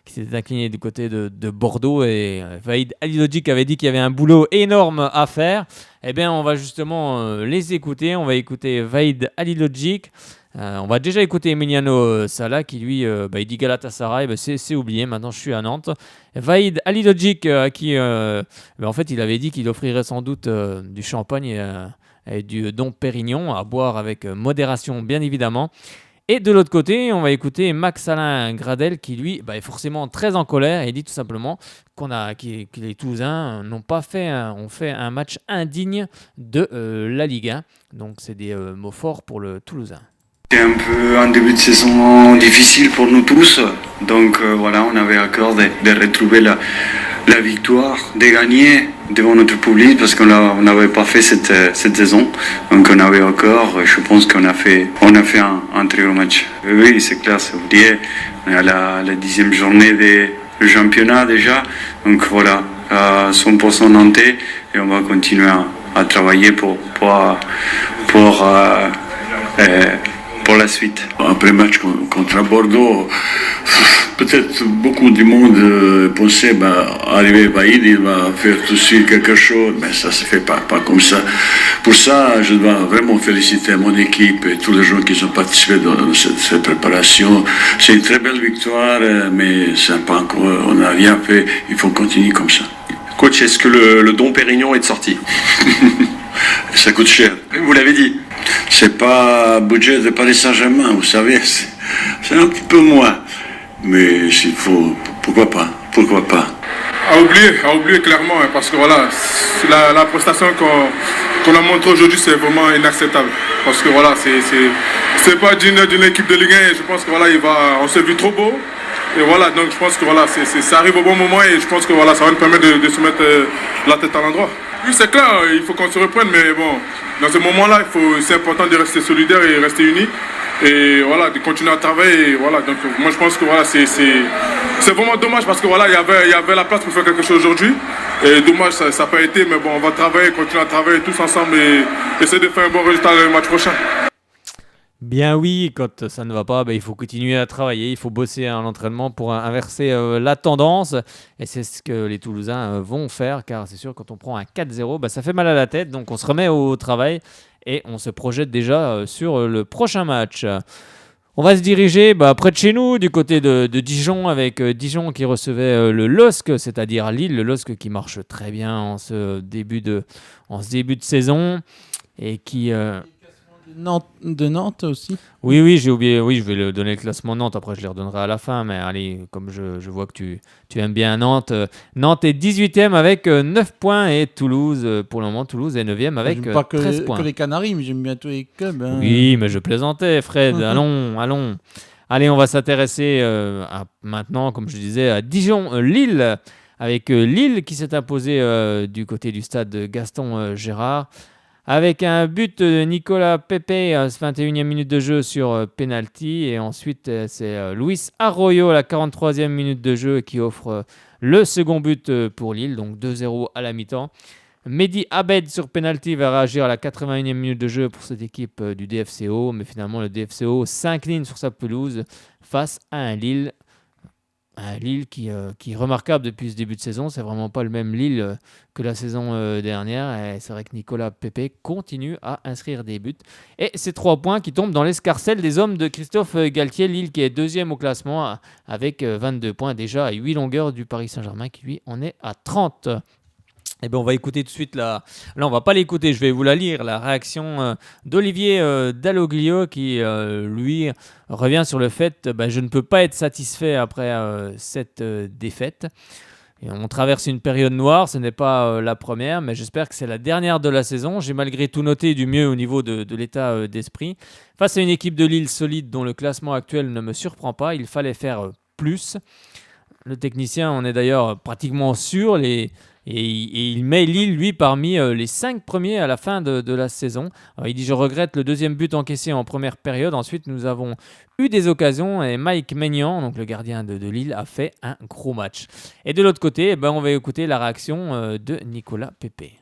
s'était incliné du côté de Bordeaux. Et Vahid Halilhodžić avait dit qu'il y avait un boulot énorme à faire. Eh bien, on va justement les écouter. On va écouter Vahid Halilhodžić. On va déjà écouter Emiliano Sala qui lui, il dit Galatasaray, c'est oublié, maintenant je suis à Nantes. Vahid Halilhodžić qui, en fait, il avait dit qu'il offrirait sans doute du champagne et du Dom Pérignon à boire avec modération, bien évidemment. Et de l'autre côté, on va écouter Max-Alain Gradel qui, lui, est forcément très en colère et dit tout simplement que les Toulousains ont fait un match indigne de la Ligue 1. Donc, c'est des mots forts pour le Toulousain. C'était un peu un début de saison difficile pour nous tous. Donc, on avait à cœur de retrouver la victoire, de gagner devant notre public parce qu'on n'avait pas fait cette saison. Donc on avait encore, je pense qu'on a fait un très gros match. Oui, c'est clair, ça vous dit, on est à la 10e journée du championnat déjà. Donc voilà, 100% nantais et on va continuer à travailler pour la suite. Après le match contre Bordeaux, peut-être beaucoup du monde pensait arriver Vahid, il va faire tout de suite quelque chose, mais ça ne se fait pas comme ça. Pour ça, je dois vraiment féliciter mon équipe et tous les gens qui ont participé dans cette préparation. C'est une très belle victoire, mais c'est pas encore, on n'a rien fait, il faut continuer comme ça. Coach, est-ce que le Dom Pérignon est de sortie? Ça coûte cher. Vous l'avez dit. C'est pas budget de Paris Saint-Germain, vous savez, c'est un petit peu moins. Mais s'il faut, pourquoi pas. À oublier clairement, parce que voilà, la prestation qu'on a montrée aujourd'hui, c'est vraiment inacceptable. Parce que voilà, c'est pas d'une équipe de Ligue 1 et je pense que voilà, on s'est vu trop beau. Et voilà, donc je pense que voilà, ça arrive au bon moment et je pense que voilà, ça va nous permettre de se mettre la tête à l'endroit. Oui, c'est clair, il faut qu'on se reprenne, mais bon, dans ce moment-là, c'est important de rester solidaire et rester unis. Et voilà, de continuer à travailler. Et voilà, donc moi je pense que voilà, c'est vraiment dommage parce que voilà, il y avait la place pour faire quelque chose aujourd'hui. Et dommage, ça n'a pas été, mais bon, on va travailler, continuer à travailler tous ensemble et essayer de faire un bon résultat le match prochain. Bien oui, quand ça ne va pas, il faut continuer à travailler, il faut bosser à l'entraînement pour inverser la tendance. Et c'est ce que les Toulousains vont faire, car c'est sûr, quand on prend un 4-0, ça fait mal à la tête. Donc on se remet au travail et on se projette déjà sur le prochain match. On va se diriger près de chez nous, du côté de Dijon, avec Dijon qui recevait le LOSC, c'est-à-dire Lille. Le LOSC qui marche très bien en ce début de saison et qui... De Nantes aussi. Oui, j'ai oublié. Oui, je vais le donner le classement Nantes. Après, je les redonnerai à la fin. Mais allez, comme je vois que tu aimes bien Nantes. Nantes est 18e avec 9 points et Toulouse, pour le moment, Toulouse est 9e avec 13 points. Que les Canaries, mais j'aime bien tous les clubs. Oui, mais je plaisantais, Fred. Allons. Allez, on va s'intéresser maintenant, comme je disais, à Dijon-Lille. Avec Lille qui s'est imposé du côté du stade Gaston Gérard. Avec un but de Nicolas Pepe, 21e minute de jeu sur penalty. Et ensuite, c'est Luis Arroyo, la 43e minute de jeu, qui offre le second but pour Lille. Donc 2-0 à la mi-temps. Mehdi Abed sur penalty va réagir à la 81e minute de jeu pour cette équipe du DFCO. Mais finalement, le DFCO s'incline sur sa pelouse face à un Lille. Un Lille qui est remarquable depuis ce début de saison. C'est vraiment pas le même Lille que la saison dernière. Et c'est vrai que Nicolas Pepe continue à inscrire des buts. Et ces 3 points qui tombent dans l'escarcelle des hommes de Christophe Galtier. Lille qui est 2e au classement avec 22 points déjà à 8 longueurs du Paris Saint-Germain qui lui en est à 30. Eh bien, on va écouter tout de suite là, on va pas l'écouter, je vais vous la lire, la réaction d'Olivier Dalloglio qui, lui, revient sur le fait je ne peux pas être satisfait après cette défaite. Et on traverse une période noire, ce n'est pas la première, mais j'espère que c'est la dernière de la saison. J'ai malgré tout noté du mieux au niveau de l'état d'esprit. Face à une équipe de Lille solide dont le classement actuel ne me surprend pas, il fallait faire plus. Le technicien en est d'ailleurs pratiquement sûr, et il met Lille, lui, parmi les 5 premiers à la fin de la saison. Alors, il dit « Je regrette le 2e but encaissé en première période. Ensuite, nous avons eu des occasions et Mike Maignan, donc le gardien de Lille, a fait un gros match. » Et de l'autre côté, on va écouter la réaction de Nicolas Pepe.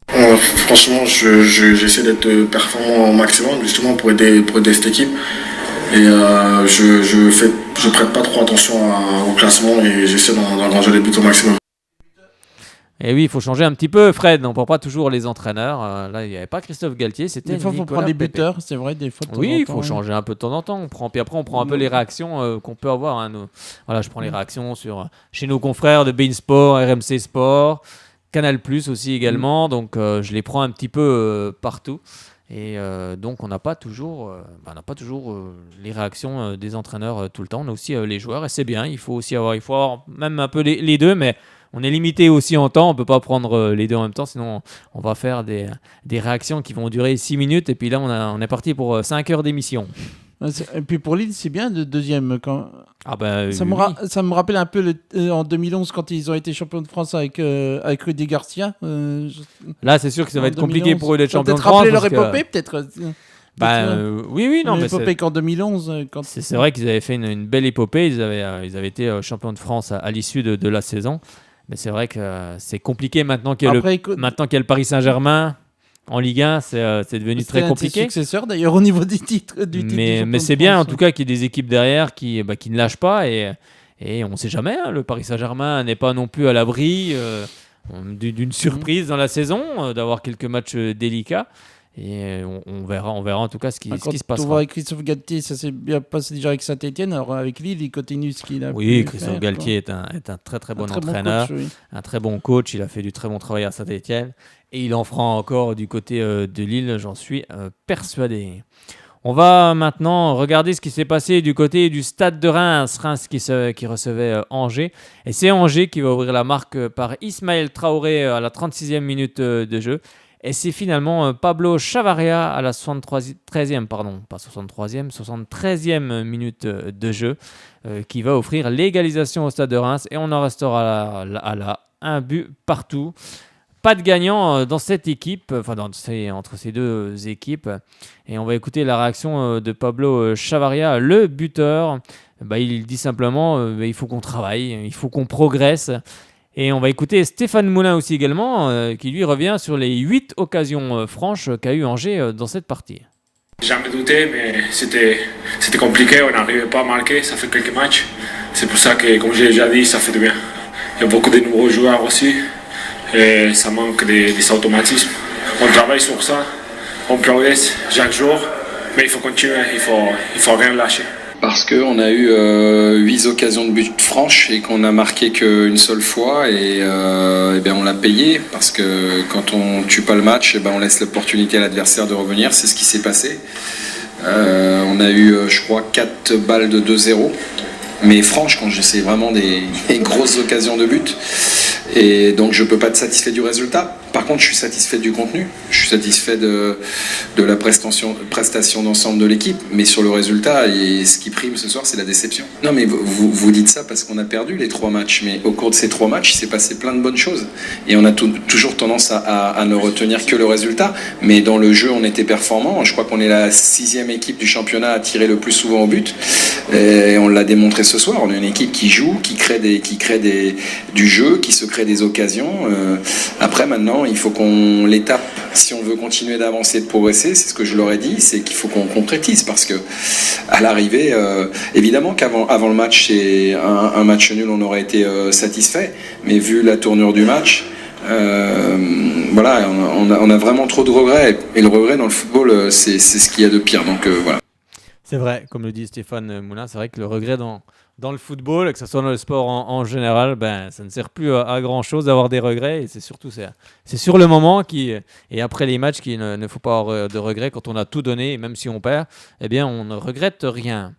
Franchement, j'essaie d'être performant au maximum, justement pour aider cette équipe. Et je prête pas trop attention au classement et j'essaie d'engranger les buts au maximum. Et oui, il faut changer un petit peu, Fred. On ne prend pas toujours les entraîneurs. Là, il n'y avait pas Christophe Galtier, c'était des fois, il faut prendre les buteurs, c'est vrai, des fois. Oui, il faut changer un peu de temps en temps. Puis après, on prend un peu les réactions qu'on peut avoir. Hein, voilà, je prends les réactions chez nos confrères de beIN Sport, RMC Sport, Canal+ aussi également. Donc, je les prends un petit peu partout. Et donc, on n'a pas toujours, les réactions des entraîneurs tout le temps. On a aussi les joueurs, et c'est bien. Il faut avoir même un peu les deux, mais on est limité aussi en temps. On ne peut pas prendre les deux en même temps, sinon on va faire des réactions qui vont durer 6 minutes. Et puis là, on est parti pour 5 heures d'émission. Et puis pour Lille, c'est bien le deuxième. Ah ben, ça me rappelle un peu en 2011 quand ils ont été champions de France avec Rudy Garcia. Là, c'est sûr que ça va être compliqué pour eux d'être champions de France. France. Peut-être rappeler leur épopée, peut-être. Oui, non, mais l'épopée qu'en 2011. C'est vrai qu'ils avaient fait une belle épopée. Ils avaient été champions de France à l'issue de la saison. Mais c'est vrai que c'est compliqué maintenant qu'il y a le Paris Saint-Germain en Ligue 1, c'est devenu très compliqué. C'est successeur d'ailleurs au niveau du titre. Mais c'est bien en tout cas qu'il y ait des équipes derrière qui ne lâchent pas et on ne sait jamais. Hein, le Paris Saint-Germain n'est pas non plus à l'abri d'une surprise dans la saison, d'avoir quelques matchs délicats. Et on verra en tout cas ce qui se passera. On voit avec Christophe Galtier, ça s'est bien passé déjà avec Saint-Etienne. Alors avec Lille, il continue ce qu'il a. Oui, Christophe Galtier est un très très bon entraîneur, bon coach, oui. Un très bon coach. Il a fait du très bon travail à Saint-Etienne et il en fera encore du côté de Lille, j'en suis persuadé. On va maintenant regarder ce qui s'est passé du côté du stade de Reims. Reims qui recevait Angers. Et c'est Angers qui va ouvrir la marque par Ismaël Traoré à la 36e minute de jeu. Et c'est finalement Pablo Chavaria à la 73e minute de jeu qui va offrir l'égalisation au stade de Reims. Et on en restera à un but partout. Pas de gagnant dans cette équipe, entre ces deux équipes. Et on va écouter la réaction de Pablo Chavaria, le buteur. Il dit simplement il faut qu'on travaille, il faut qu'on progresse. Et on va écouter Stéphane Moulin aussi également, qui lui revient sur les 8 occasions franches qu'a eu Angers dans cette partie. Jamais douté, mais c'était compliqué, on n'arrivait pas à marquer, ça fait quelques matchs. C'est pour ça que, comme j'ai déjà dit, ça fait du bien. Il y a beaucoup de nouveaux joueurs aussi, et ça manque des automatismes. On travaille sur ça, on progresse chaque jour, mais il faut continuer, il faut rien lâcher. Parce qu'on a eu 8 occasions de but franches et qu'on a marqué qu'une seule fois et on l'a payé parce que quand on tue pas le match, on laisse l'opportunité à l'adversaire de revenir, c'est ce qui s'est passé. On a eu, je crois, 4 balles de 2-0, mais franches quand c'est vraiment des grosses occasions de but. Et donc je peux pas être satisfait du résultat. Par contre, je suis satisfait du contenu, je suis satisfait de la prestation d'ensemble de l'équipe, mais sur le résultat, et ce qui prime ce soir, c'est la déception. Non, mais vous dites ça parce qu'on a perdu les 3 matchs, mais au cours de ces 3 matchs, il s'est passé plein de bonnes choses. Et on a toujours tendance à ne retenir que le résultat, mais dans le jeu, on était performant. Je crois qu'on est la 6e équipe du championnat à tirer le plus souvent au but, et on l'a démontré ce soir. On est une équipe qui joue, qui crée du jeu, qui se crée des occasions. Après, maintenant, il faut qu'on l'étape, si on veut continuer d'avancer, de progresser, c'est ce que je leur ai dit, c'est qu'il faut qu'on concrétise parce que à l'arrivée, évidemment qu'avant le match, c'est un match nul, on aurait été satisfait, mais vu la tournure du match, on a vraiment trop de regrets et le regret dans le football, c'est ce qu'il y a de pire. Donc voilà. C'est vrai, comme le dit Stéphane Moulin, c'est vrai que le regret dans le football, et que ce soit dans le sport en général, ça ne sert plus à grand chose d'avoir des regrets. Et c'est surtout c'est sur le moment et après les matchs qu'il ne faut pas avoir de regrets. Quand on a tout donné, et même si on perd, on ne regrette rien.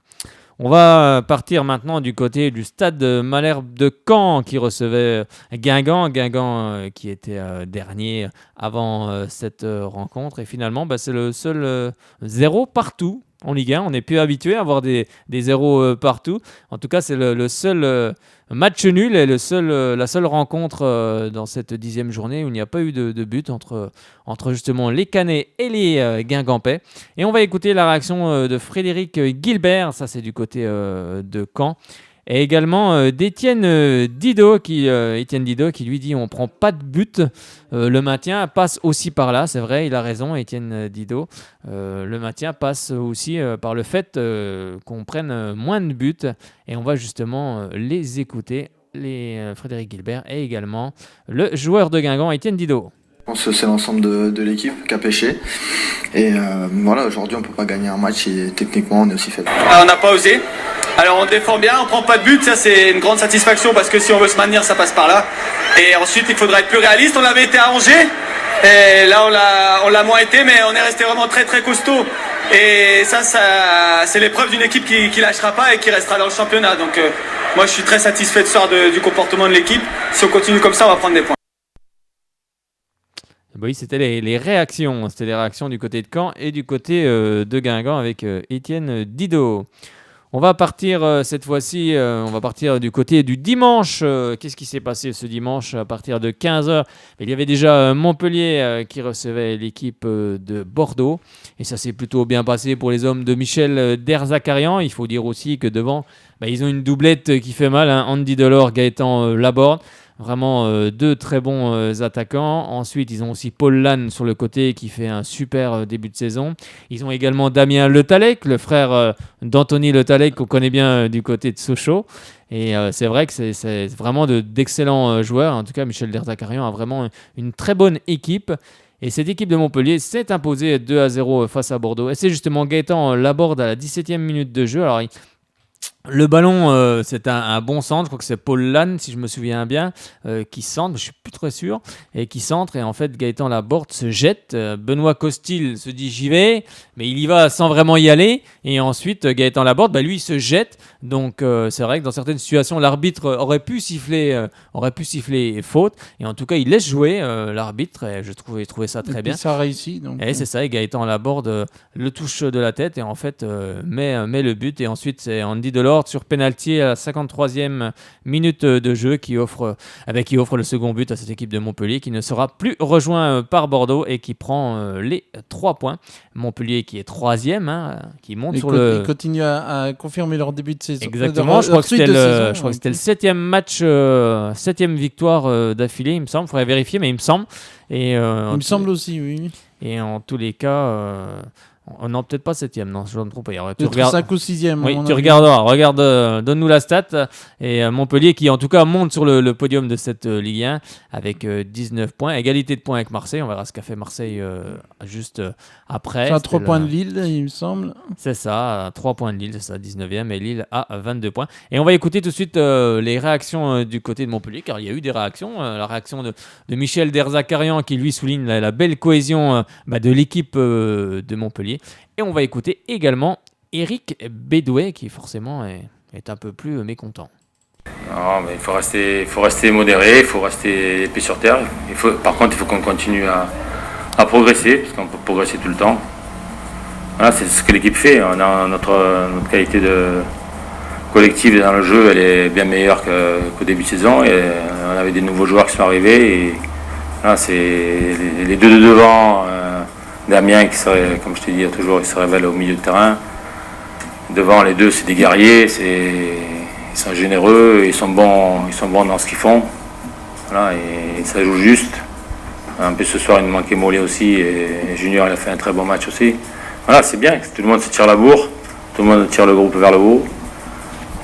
On va partir maintenant du côté du stade Malherbe de Caen qui recevait Guingamp. Guingamp qui était dernier avant cette rencontre. Et finalement, c'est le seul 0 partout en Ligue 1. On n'est plus habitué à avoir des 0 partout. En tout cas, c'est le seul match nul et la seule rencontre dans cette 10e journée où il n'y a pas eu de but entre justement les Canets et les Guingampais. Et on va écouter la réaction de Frédéric Guilbert, ça c'est du côté de Caen. Et également d'Étienne Didot qui lui dit on prend pas de but, le maintien passe aussi par là, c'est vrai, il a raison Étienne Didot, le maintien passe aussi par le fait qu'on prenne moins de buts et on va justement les écouter, Frédéric Guilbert et également le joueur de Guingamp Étienne Didot. Je pense que c'est l'ensemble de l'équipe qui a pêché. Et voilà, aujourd'hui on ne peut pas gagner un match et techniquement on est aussi faible. On n'a pas osé. Alors on défend bien, on prend pas de but, ça c'est une grande satisfaction parce que si on veut se maintenir ça passe par là. Et ensuite il faudra être plus réaliste, on avait été à Angers et là on l'a moins été mais on est resté vraiment très très costaud. Et ça c'est l'épreuve d'une équipe qui lâchera pas et qui restera dans le championnat. Donc moi je suis très satisfait de ce soir du comportement de l'équipe. Si on continue comme ça on va prendre des points. Oui, c'était les réactions. C'était les réactions du côté de Caen et du côté de Guingamp avec Étienne Didot. On va partir cette fois-ci, on va partir du côté du dimanche. Qu'est-ce qui s'est passé ce dimanche à partir de 15h? Il y avait déjà Montpellier qui recevait l'équipe de Bordeaux. Et ça s'est plutôt bien passé pour les hommes de Michel Derzakarian. Il faut dire aussi que devant, ils ont une doublette qui fait mal. Andy Delors, Gaëtan Laborde. Vraiment deux très bons attaquants. Ensuite, ils ont aussi Paul Lannes sur le côté qui fait un super début de saison. Ils ont également Damien Le Tallec, le frère d'Anthony Le Tallec qu'on connaît bien du côté de Sochaux. Et c'est vrai que c'est vraiment d'excellents joueurs. En tout cas, Michel Derzakarian a vraiment une très bonne équipe. Et cette équipe de Montpellier s'est imposée 2-0 face à Bordeaux. Et c'est justement Gaëtan Laborde à la 17e minute de jeu. Alors, le ballon, c'est un bon centre. Je crois que c'est Paul Lannes, si je me souviens bien, qui centre. Je suis plus très sûr. Et qui centre. Et en fait, Gaëtan Laborde se jette. Benoît Costil se dit j'y vais. Mais il y va sans vraiment y aller. Et ensuite, Gaëtan Laborde, lui, il se jette. Donc, c'est vrai que dans certaines situations, l'arbitre aurait pu siffler faute. Et en tout cas, il laisse jouer l'arbitre. Et je trouvais ça très bien. Et ça réussit. Donc, et c'est ça. Et Gaëtan Laborde le touche de la tête. Et en fait, met le but. Et ensuite, c'est Andy Delors sur pénalty à la 53e minute de jeu qui offre le second but à cette équipe de Montpellier qui ne sera plus rejoint par Bordeaux et qui prend les 3 points. Montpellier qui est 3e, qui monte sur le... Ils continuent à confirmer leur début de saison. Exactement, je crois que c'était le 7e match, 7e victoire d'affilée, il me semble. Il faudrait vérifier, mais il me semble. Et, il me semble aussi, oui. Et en tous les cas... non, peut-être pas 7e, non, je vais me tromper. Tu regardes 5 ou 6e. Oui, tu regarderas, donne-nous la stat. Et Montpellier qui en tout cas monte sur le podium de cette Ligue 1 avec 19 points, égalité de points avec Marseille. On verra ce qu'a fait Marseille juste après. C'est à 3 points de Lille, il me semble. C'est ça, 3 points de Lille, c'est ça, 19e, et Lille à 22 points. Et on va écouter tout de suite les réactions du côté de Montpellier, car il y a eu des réactions. La réaction de Michel Derzakarian qui lui souligne la belle cohésion de l'équipe de Montpellier. Et on va écouter également Eric Bédouet qui forcément est un peu plus mécontent. Non, mais il faut rester modéré, il faut rester les pieds sur terre. Par contre, il faut qu'on continue à progresser, parce qu'on peut progresser tout le temps. Voilà, c'est ce que l'équipe fait. On a notre qualité de collective dans le jeu, elle est bien meilleure qu'au début de saison. Et on avait des nouveaux joueurs qui sont arrivés. Et voilà, c'est les deux de devant. Damien qui serait, comme je t'ai dit toujours, il se révèle au milieu de terrain. Devant les deux, c'est des guerriers, ils sont généreux, ils sont bons dans ce qu'ils font. Voilà, et ça joue juste. Un peu ce soir, il nous manquait Mollet aussi, et Junior il a fait un très bon match aussi. Voilà, c'est bien, tout le monde se tire la bourre, tout le monde tire le groupe vers le haut.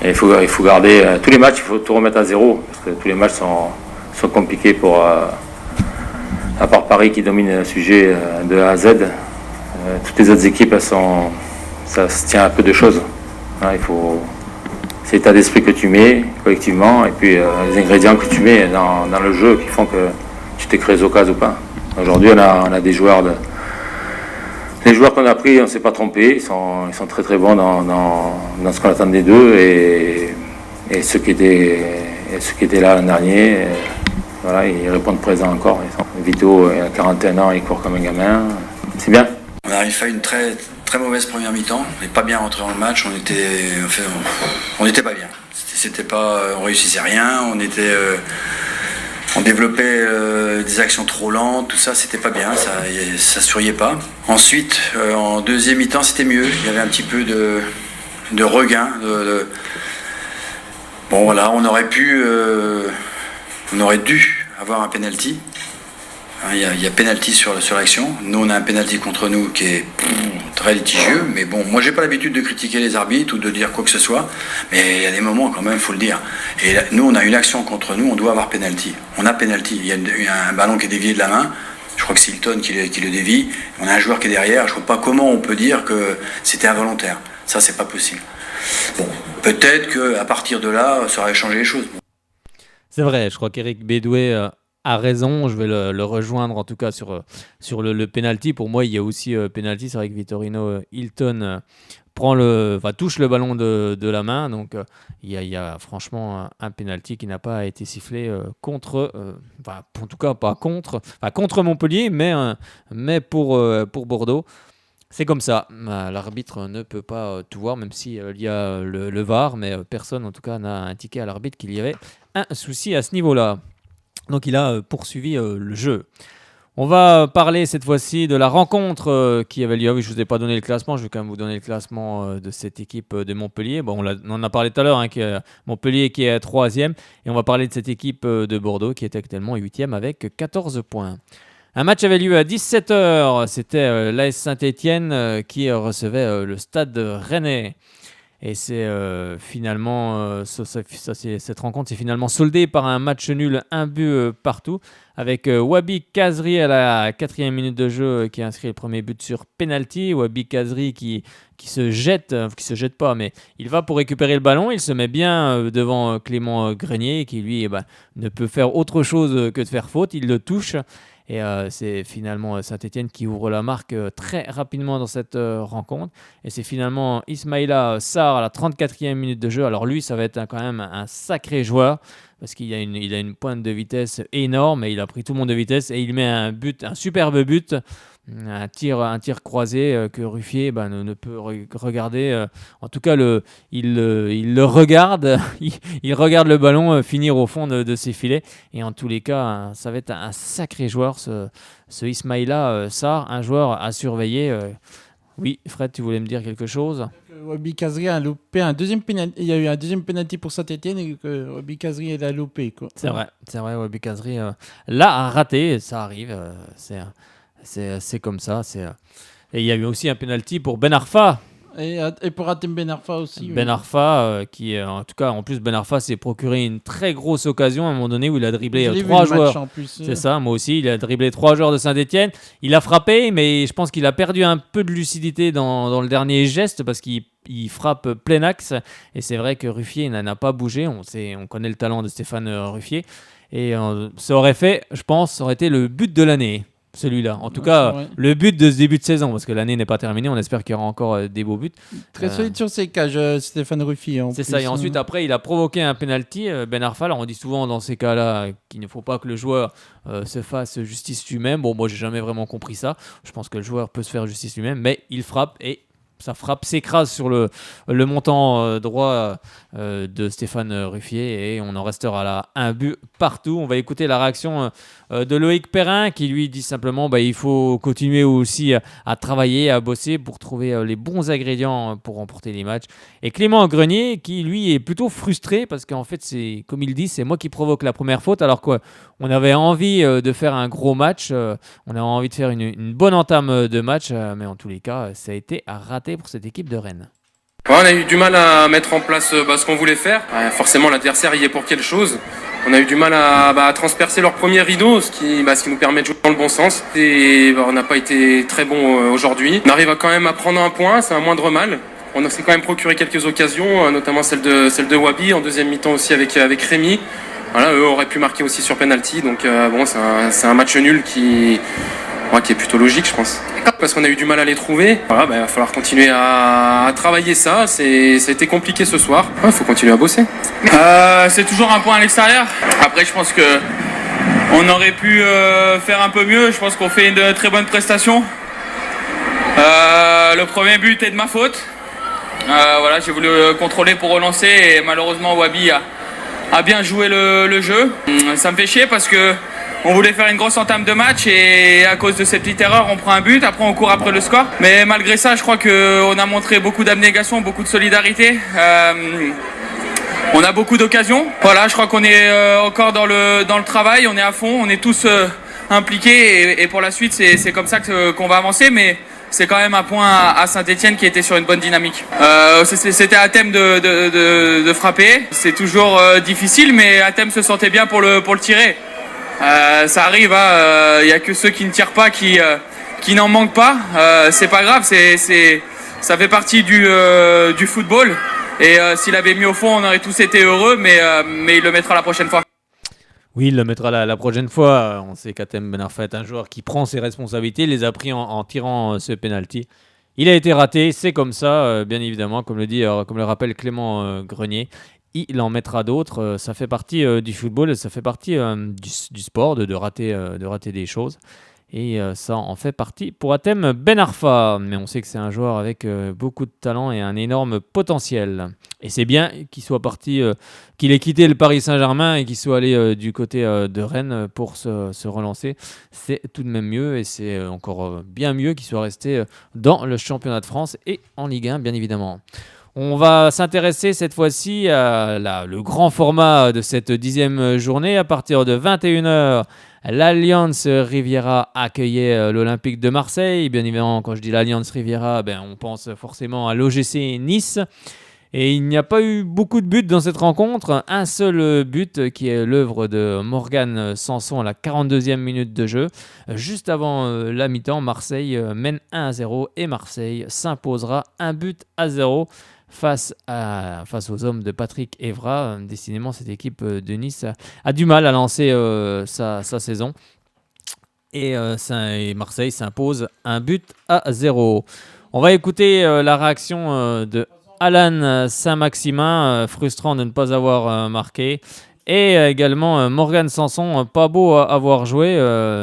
Et il faut garder tous les matchs, il faut tout remettre à zéro, parce que tous les matchs sont compliqués pour. À part Paris qui domine le sujet de A à Z, toutes les autres équipes, ça se tient à peu de choses. Hein, c'est l'état d'esprit que tu mets collectivement et puis les ingrédients que tu mets dans le jeu qui font que tu t'es créé aux occasions ou pas. Aujourd'hui, on a des joueurs les joueurs qu'on a pris, on ne s'est pas trompé, ils sont très très bons dans ce qu'on attendait d'eux et ceux qui étaient là l'an dernier. Voilà, ils répondent présent encore. Vito, il a 41 ans, il court comme un gamin. C'est bien. On arrive à une très, très mauvaise première mi-temps. On n'est pas bien rentré dans le match. On n'était pas bien. On réussissait rien. On développait des actions trop lentes. Tout ça, c'était pas bien. Ça souriait pas. Ensuite, en deuxième mi-temps, c'était mieux. Il y avait un petit peu de regain. Bon voilà, on aurait dû avoir un penalty. Il y a penalty sur l'action. Nous, on a un penalty contre nous qui est très litigieux. Mais bon, moi, j'ai pas l'habitude de critiquer les arbitres ou de dire quoi que ce soit. Mais il y a des moments, quand même, il faut le dire. Et là, nous, on a une action contre nous, on doit avoir penalty. On a penalty. Il y a un ballon qui est dévié de la main. Je crois que c'est Hilton qui le dévie. On a un joueur qui est derrière. Je ne vois pas comment on peut dire que c'était involontaire. Ça, c'est pas possible. Bon, peut-être qu'à partir de là, ça aurait changé les choses. C'est vrai, je crois qu'Éric Bédoué a raison. Je vais le rejoindre en tout cas sur le penalty. Pour moi, il y a aussi penalty. C'est vrai que Vittorino Hilton touche le ballon de la main. Donc, il y a franchement un penalty qui n'a pas été sifflé contre, en tout cas pas contre Montpellier, mais pour Bordeaux. C'est comme ça. L'arbitre ne peut pas tout voir, même s'il y a le VAR, mais personne en tout cas n'a indiqué à l'arbitre qu'il y avait un souci à ce niveau-là. Donc il a poursuivi le jeu. On va parler cette fois-ci de la rencontre qui avait lieu. Oui, je ne vous ai pas donné le classement, je vais quand même vous donner le classement de cette équipe de Montpellier. Bon, on en a parlé tout à l'heure, Montpellier qui est 3e, et on va parler de cette équipe de Bordeaux qui est actuellement 8e avec 14 points. Un match avait lieu à 17h, c'était l'AS Saint-Étienne qui recevait le Stade Rennais. Et c'est finalement, cette rencontre s'est finalement soldée par un match nul, un but partout, avec Wabi Kazri à la 4e minute de jeu qui a inscrit le premier but sur penalty. Wabi Kazri qui se jette pas, mais il va pour récupérer le ballon, il se met bien devant Clément Grenier qui lui ne peut faire autre chose que de faire faute, il le touche. Et c'est finalement Saint-Étienne qui ouvre la marque très rapidement dans cette rencontre. Et c'est finalement Ismaïla Sarr à la 34e minute de jeu. Alors lui, ça va être quand même un sacré joueur parce qu'il a une pointe de vitesse énorme et il a pris tout le monde de vitesse et il met un superbe but. Un tir croisé que Ruffier ne peut regarder. En tout cas, il le regarde. il regarde le ballon finir au fond de ses filets. Et en tous les cas, ça va être un sacré joueur, ce Ismaïla Sarr, un joueur à surveiller. Oui, Fred, tu voulais me dire quelque chose ? Wabi Kazri a loupé un deuxième penalty. Il y a eu un deuxième penalty pour Saint-Étienne et que Wabi Kazri l'a loupé. Quoi. C'est vrai. Wabi Kazri l'a raté. Ça arrive. C'est comme ça. Et il y a eu aussi un penalty pour Ben Arfa. Et pour Hatem Ben Arfa aussi. Ben Arfa, en tout cas, en plus, Ben Arfa s'est procuré une très grosse occasion à un moment donné où il a dribblé 3 joueurs. C'est ça, moi aussi. Il a dribblé 3 joueurs de Saint-Étienne. Il a frappé, mais je pense qu'il a perdu un peu de lucidité dans le dernier geste parce qu'il frappe plein axe. Et c'est vrai que Ruffier n'en a pas bougé. On connaît le talent de Stéphane Ruffier. Et ça aurait été le but de l'année. Celui-là. En tout cas, le but de ce début de saison, parce que l'année n'est pas terminée, on espère qu'il y aura encore des beaux buts. Très solide sur ses cages, Stéphane Ruffier. C'est ça, et ensuite, après, il a provoqué un penalty. Ben Arfa, alors on dit souvent dans ces cas-là qu'il ne faut pas que le joueur se fasse justice lui-même. Bon, moi, j'ai jamais vraiment compris ça. Je pense que le joueur peut se faire justice lui-même, mais il frappe et sa frappe s'écrase sur le montant droit de Stéphane Ruffier et on en restera là. Un but partout. On va écouter la réaction de Loïc Perrin qui lui dit simplement il faut continuer aussi à travailler, à bosser pour trouver les bons ingrédients pour remporter les matchs. Et Clément Grenier qui lui est plutôt frustré parce qu'en fait, c'est comme il dit, c'est moi qui provoque la première faute alors qu'on avait envie de faire un gros match, on avait envie de faire une bonne entame de match, mais en tous les cas, ça a été raté pour cette équipe de Rennes. On a eu du mal à mettre en place ce qu'on voulait faire. Forcément, l'adversaire y est pour quelque chose. On a eu du mal à transpercer leur premier rideau, ce qui nous permet de jouer dans le bon sens. Et on n'a pas été très bon aujourd'hui. On arrive quand même à prendre un point, c'est un moindre mal. On s'est quand même procuré quelques occasions, notamment celle de Wabi, en deuxième mi-temps aussi avec Rémi. Voilà, eux auraient pu marquer aussi sur penalty. Donc c'est un match nul qui est plutôt logique, je pense. Parce qu'on a eu du mal à les trouver. Voilà, il va falloir continuer à travailler ça. Ça a été compliqué ce soir. Il faut continuer à bosser. C'est toujours un point à l'extérieur. Après, je pense qu'on aurait pu faire un peu mieux. Je pense qu'on fait une très bonne prestation. Le premier but est de ma faute. J'ai voulu contrôler pour relancer et malheureusement Wabi a bien joué le jeu. Ça me fait chier parce que on voulait faire une grosse entame de match et à cause de cette petite erreur, on prend un but, après on court après le score. Mais malgré ça, je crois qu'on a montré beaucoup d'abnégation, beaucoup de solidarité. On a beaucoup d'occasions. Voilà, je crois qu'on est encore dans le travail, on est à fond, on est tous impliqués et pour la suite c'est comme ça qu'on va avancer, mais c'est quand même un point à Saint-Etienne qui était sur une bonne dynamique. C'était à thème de frapper, c'est toujours difficile, mais à thème se sentait bien pour le tirer. Ça arrive, il n'y a que ceux qui ne tirent pas qui n'en manquent pas. C'est pas grave, ça fait partie du football. Et s'il avait mis au fond, on aurait tous été heureux, mais il le mettra la prochaine fois. Oui, il le mettra la prochaine fois. On sait qu'Hatem Ben Arfa est un joueur qui prend ses responsabilités. Il les a pris en tirant ce penalty. Il a été raté, c'est comme ça, bien évidemment, comme le rappelle Clément Grenier. Il en mettra d'autres. Ça fait partie du football, ça fait partie du sport de rater des choses. Et ça en fait partie pour Hatem Ben Arfa. Mais on sait que c'est un joueur avec beaucoup de talent et un énorme potentiel. Et c'est bien qu'il soit parti, qu'il ait quitté le Paris Saint-Germain et qu'il soit allé du côté de Rennes pour se relancer. C'est tout de même mieux et c'est encore bien mieux qu'il soit resté dans le championnat de France et en Ligue 1, bien évidemment. On va s'intéresser cette fois-ci à le grand format de cette 10e journée. À partir de 21h, l'Alliance Riviera accueillait l'Olympique de Marseille. Bien évidemment, quand je dis l'Alliance Riviera, on pense forcément à l'OGC Nice. Et il n'y a pas eu beaucoup de buts dans cette rencontre. Un seul but qui est l'œuvre de Morgan Sanson à la 42e minute de jeu. Juste avant la mi-temps, Marseille mène 1-0 et Marseille s'imposera 1-0 face aux hommes de Patrick Evra. Décidément, cette équipe de Nice a du mal à lancer sa saison. Et Marseille s'impose 1-0. On va écouter la réaction de Alan Saint-Maximin, frustrant de ne pas avoir marqué. Et également Morgan Sanson, pas beau à avoir joué,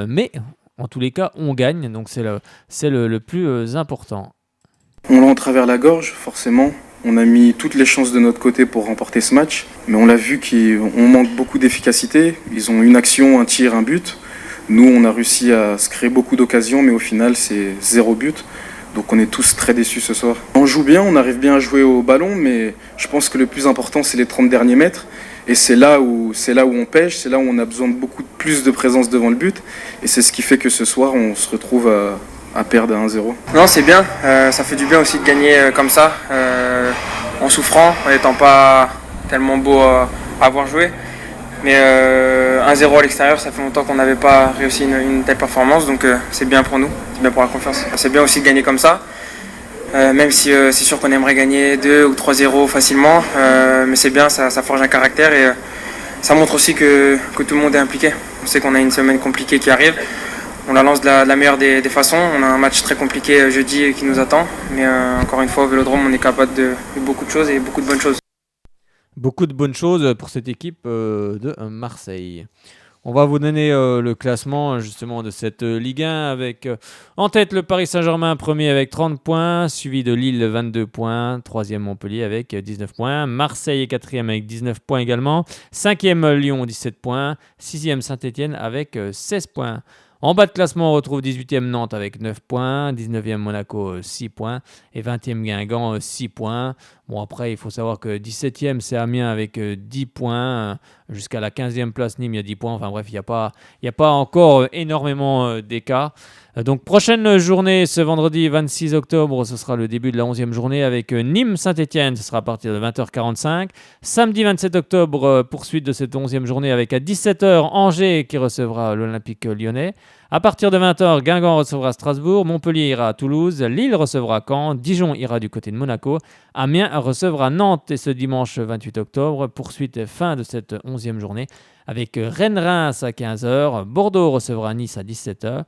mais en tous les cas, on gagne. Donc c'est le plus important. On l'a en travers la gorge, forcément. On a mis toutes les chances de notre côté pour remporter ce match. Mais on l'a vu qu'on manque beaucoup d'efficacité. Ils ont une action, un tir, un but. Nous, on a réussi à se créer beaucoup d'occasions, mais au final, c'est 0 but. Donc on est tous très déçus ce soir. On joue bien, on arrive bien à jouer au ballon, mais je pense que le plus important, c'est les 30 derniers mètres. Et c'est là où on pêche, c'est là où on a besoin de beaucoup plus de présence devant le but. Et c'est ce qui fait que ce soir, on se retrouve à perdre à 1-0. Non, c'est bien. Ça fait du bien aussi de gagner comme ça, en souffrant, en n'étant pas tellement beau à avoir joué. Mais 1-0 à l'extérieur, ça fait longtemps qu'on n'avait pas réussi une telle performance, donc c'est bien pour nous, c'est bien pour la confiance. C'est bien aussi de gagner comme ça, même si c'est sûr qu'on aimerait gagner 2 ou 3-0 facilement, mais c'est bien, ça forge un caractère et ça montre aussi que tout le monde est impliqué. On sait qu'on a une semaine compliquée qui arrive, on la lance de la meilleure des façons, on a un match très compliqué jeudi qui nous attend, mais encore une fois au Vélodrome on est capable de beaucoup de choses et beaucoup de bonnes choses. Beaucoup de bonnes choses pour cette équipe de Marseille. On va vous donner le classement justement de cette Ligue 1 avec en tête le Paris Saint-Germain premier avec 30 points, suivi de Lille 22 points, 3e Montpellier avec 19 points, Marseille est 4e avec 19 points également, 5e Lyon 17 points, 6e Saint-Etienne avec 16 points. En bas de classement, on retrouve 18e Nantes avec 9 points, 19e Monaco 6 points et 20e Guingamp 6 points. Bon, après, il faut savoir que 17e, c'est Amiens avec 10 points. Jusqu'à la 15e place, Nîmes, il y a 10 points. Enfin bref, il n'y a pas encore énormément d'écart. Donc, prochaine journée, ce vendredi 26 octobre, ce sera le début de la 11e journée avec Nîmes-Saint-Etienne. Ce sera à partir de 20h45. Samedi 27 octobre, poursuite de cette 11e journée avec à 17h Angers qui recevra l'Olympique lyonnais. À partir de 20h, Guingamp recevra Strasbourg, Montpellier ira à Toulouse, Lille recevra Caen, Dijon ira du côté de Monaco, Amiens recevra Nantes et ce dimanche 28 octobre, poursuite et fin de cette 11e journée avec Rennes-Reims à 15h, Bordeaux recevra Nice à 17h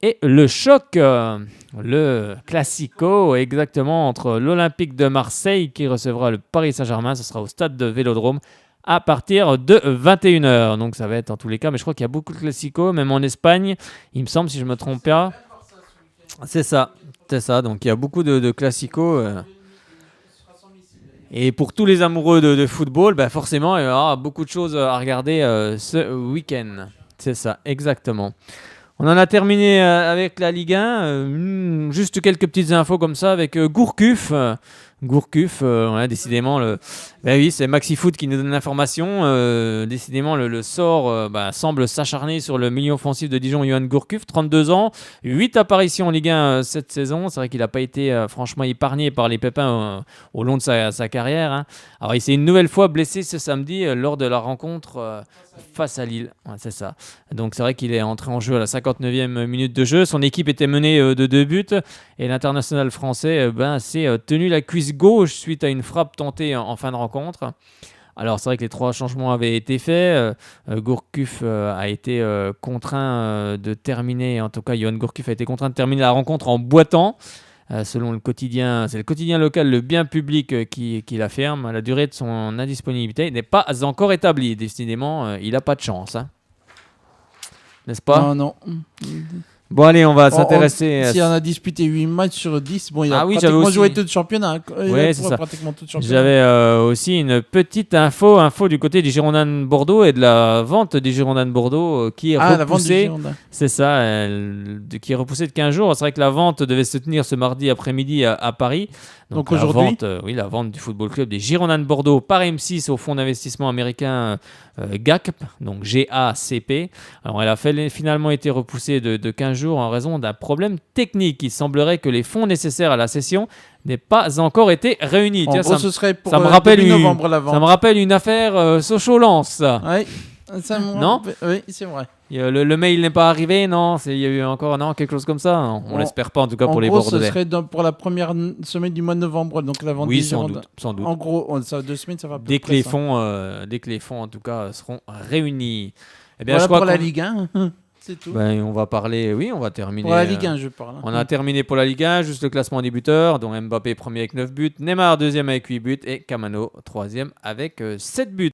et le choc, le classico exactement entre l'Olympique de Marseille qui recevra le Paris Saint-Germain, ce sera au stade de Vélodrome à partir de 21h. Donc ça va être en tous les cas, mais je crois qu'il y a beaucoup de classicos, même en Espagne, il me semble, si je ne me trompe pas. C'est ça. Donc il y a beaucoup de classicos. Et pour tous les amoureux de football, forcément, il y aura beaucoup de choses à regarder ce week-end. C'est ça, exactement. On en a terminé avec la Ligue 1. Juste quelques petites infos comme ça avec Gourcuff. Gourcuff, décidément, oui, c'est Maxi Foot qui nous donne l'information. Décidément, le sort semble s'acharner sur le milieu offensif de Dijon, Yohan Gourcuff, 32 ans, 8 apparitions en Ligue 1 cette saison. C'est vrai qu'il n'a pas été franchement épargné par les pépins au long de sa carrière. Hein. Alors, il s'est une nouvelle fois blessé ce samedi lors de la rencontre face à Lille. Ouais, c'est ça. Donc, c'est vrai qu'il est entré en jeu à la 59e minute de jeu. Son équipe était menée de 2 buts et l'international français s'est tenu la cuisse gauche suite à une frappe tentée en fin de rencontre. Alors, c'est vrai que les 3 changements avaient été faits. Gourcuff a été contraint de terminer, en tout cas, Yohan Gourcuff a été contraint de terminer la rencontre en boitant. Selon le quotidien, c'est le quotidien local Le Bien Public qui l'affirme. La durée de son indisponibilité n'est pas encore établie. Décidément, il n'a pas de chance. Hein. N'est-ce pas ? Non. Bon, allez, on va s'intéresser. Si on a disputé 8 matchs sur 10, bon, il a j'avais pratiquement aussi joué tout le championnat. Oui, c'est ça. J'avais aussi une petite info du côté du Girondin de Bordeaux et de la vente du Girondin de Bordeaux qui est repoussée. C'est ça, qui est repoussée de 15 jours. C'est vrai que la vente devait se tenir ce mardi après-midi à Paris. Donc aujourd'hui, la vente du Football Club des Girondins de Bordeaux par M6 au fonds d'investissement américain GACP, donc GACP. Alors, elle a finalement été repoussée de 15 jours en raison d'un problème technique. Il semblerait que les fonds nécessaires à la cession n'aient pas encore été réunis. En gros, ce serait pour ça me rappelle novembre la vente. Ça me rappelle une affaire Sochaux-Lens. Oui, non ? Oui, c'est vrai. Le mail n'est pas arrivé, non ? Il y a eu encore quelque chose comme ça. On l'espère pas, en tout cas pour les Bordelais. En gros, ce serait pour la première semaine du mois de novembre, donc la vente des Girondins. Sans doute. En gros, 2 semaines, ça va. Dès que les fonds, en tout cas, seront réunis. Eh bien, voilà je crois pour la Ligue 1. C'est tout. On va parler, on va terminer. Pour la Ligue 1, je parle. On a terminé pour la Ligue 1, juste le classement des buteurs, dont Mbappé premier avec 9 buts, Neymar deuxième avec 8 buts et Camano troisième avec 7 buts.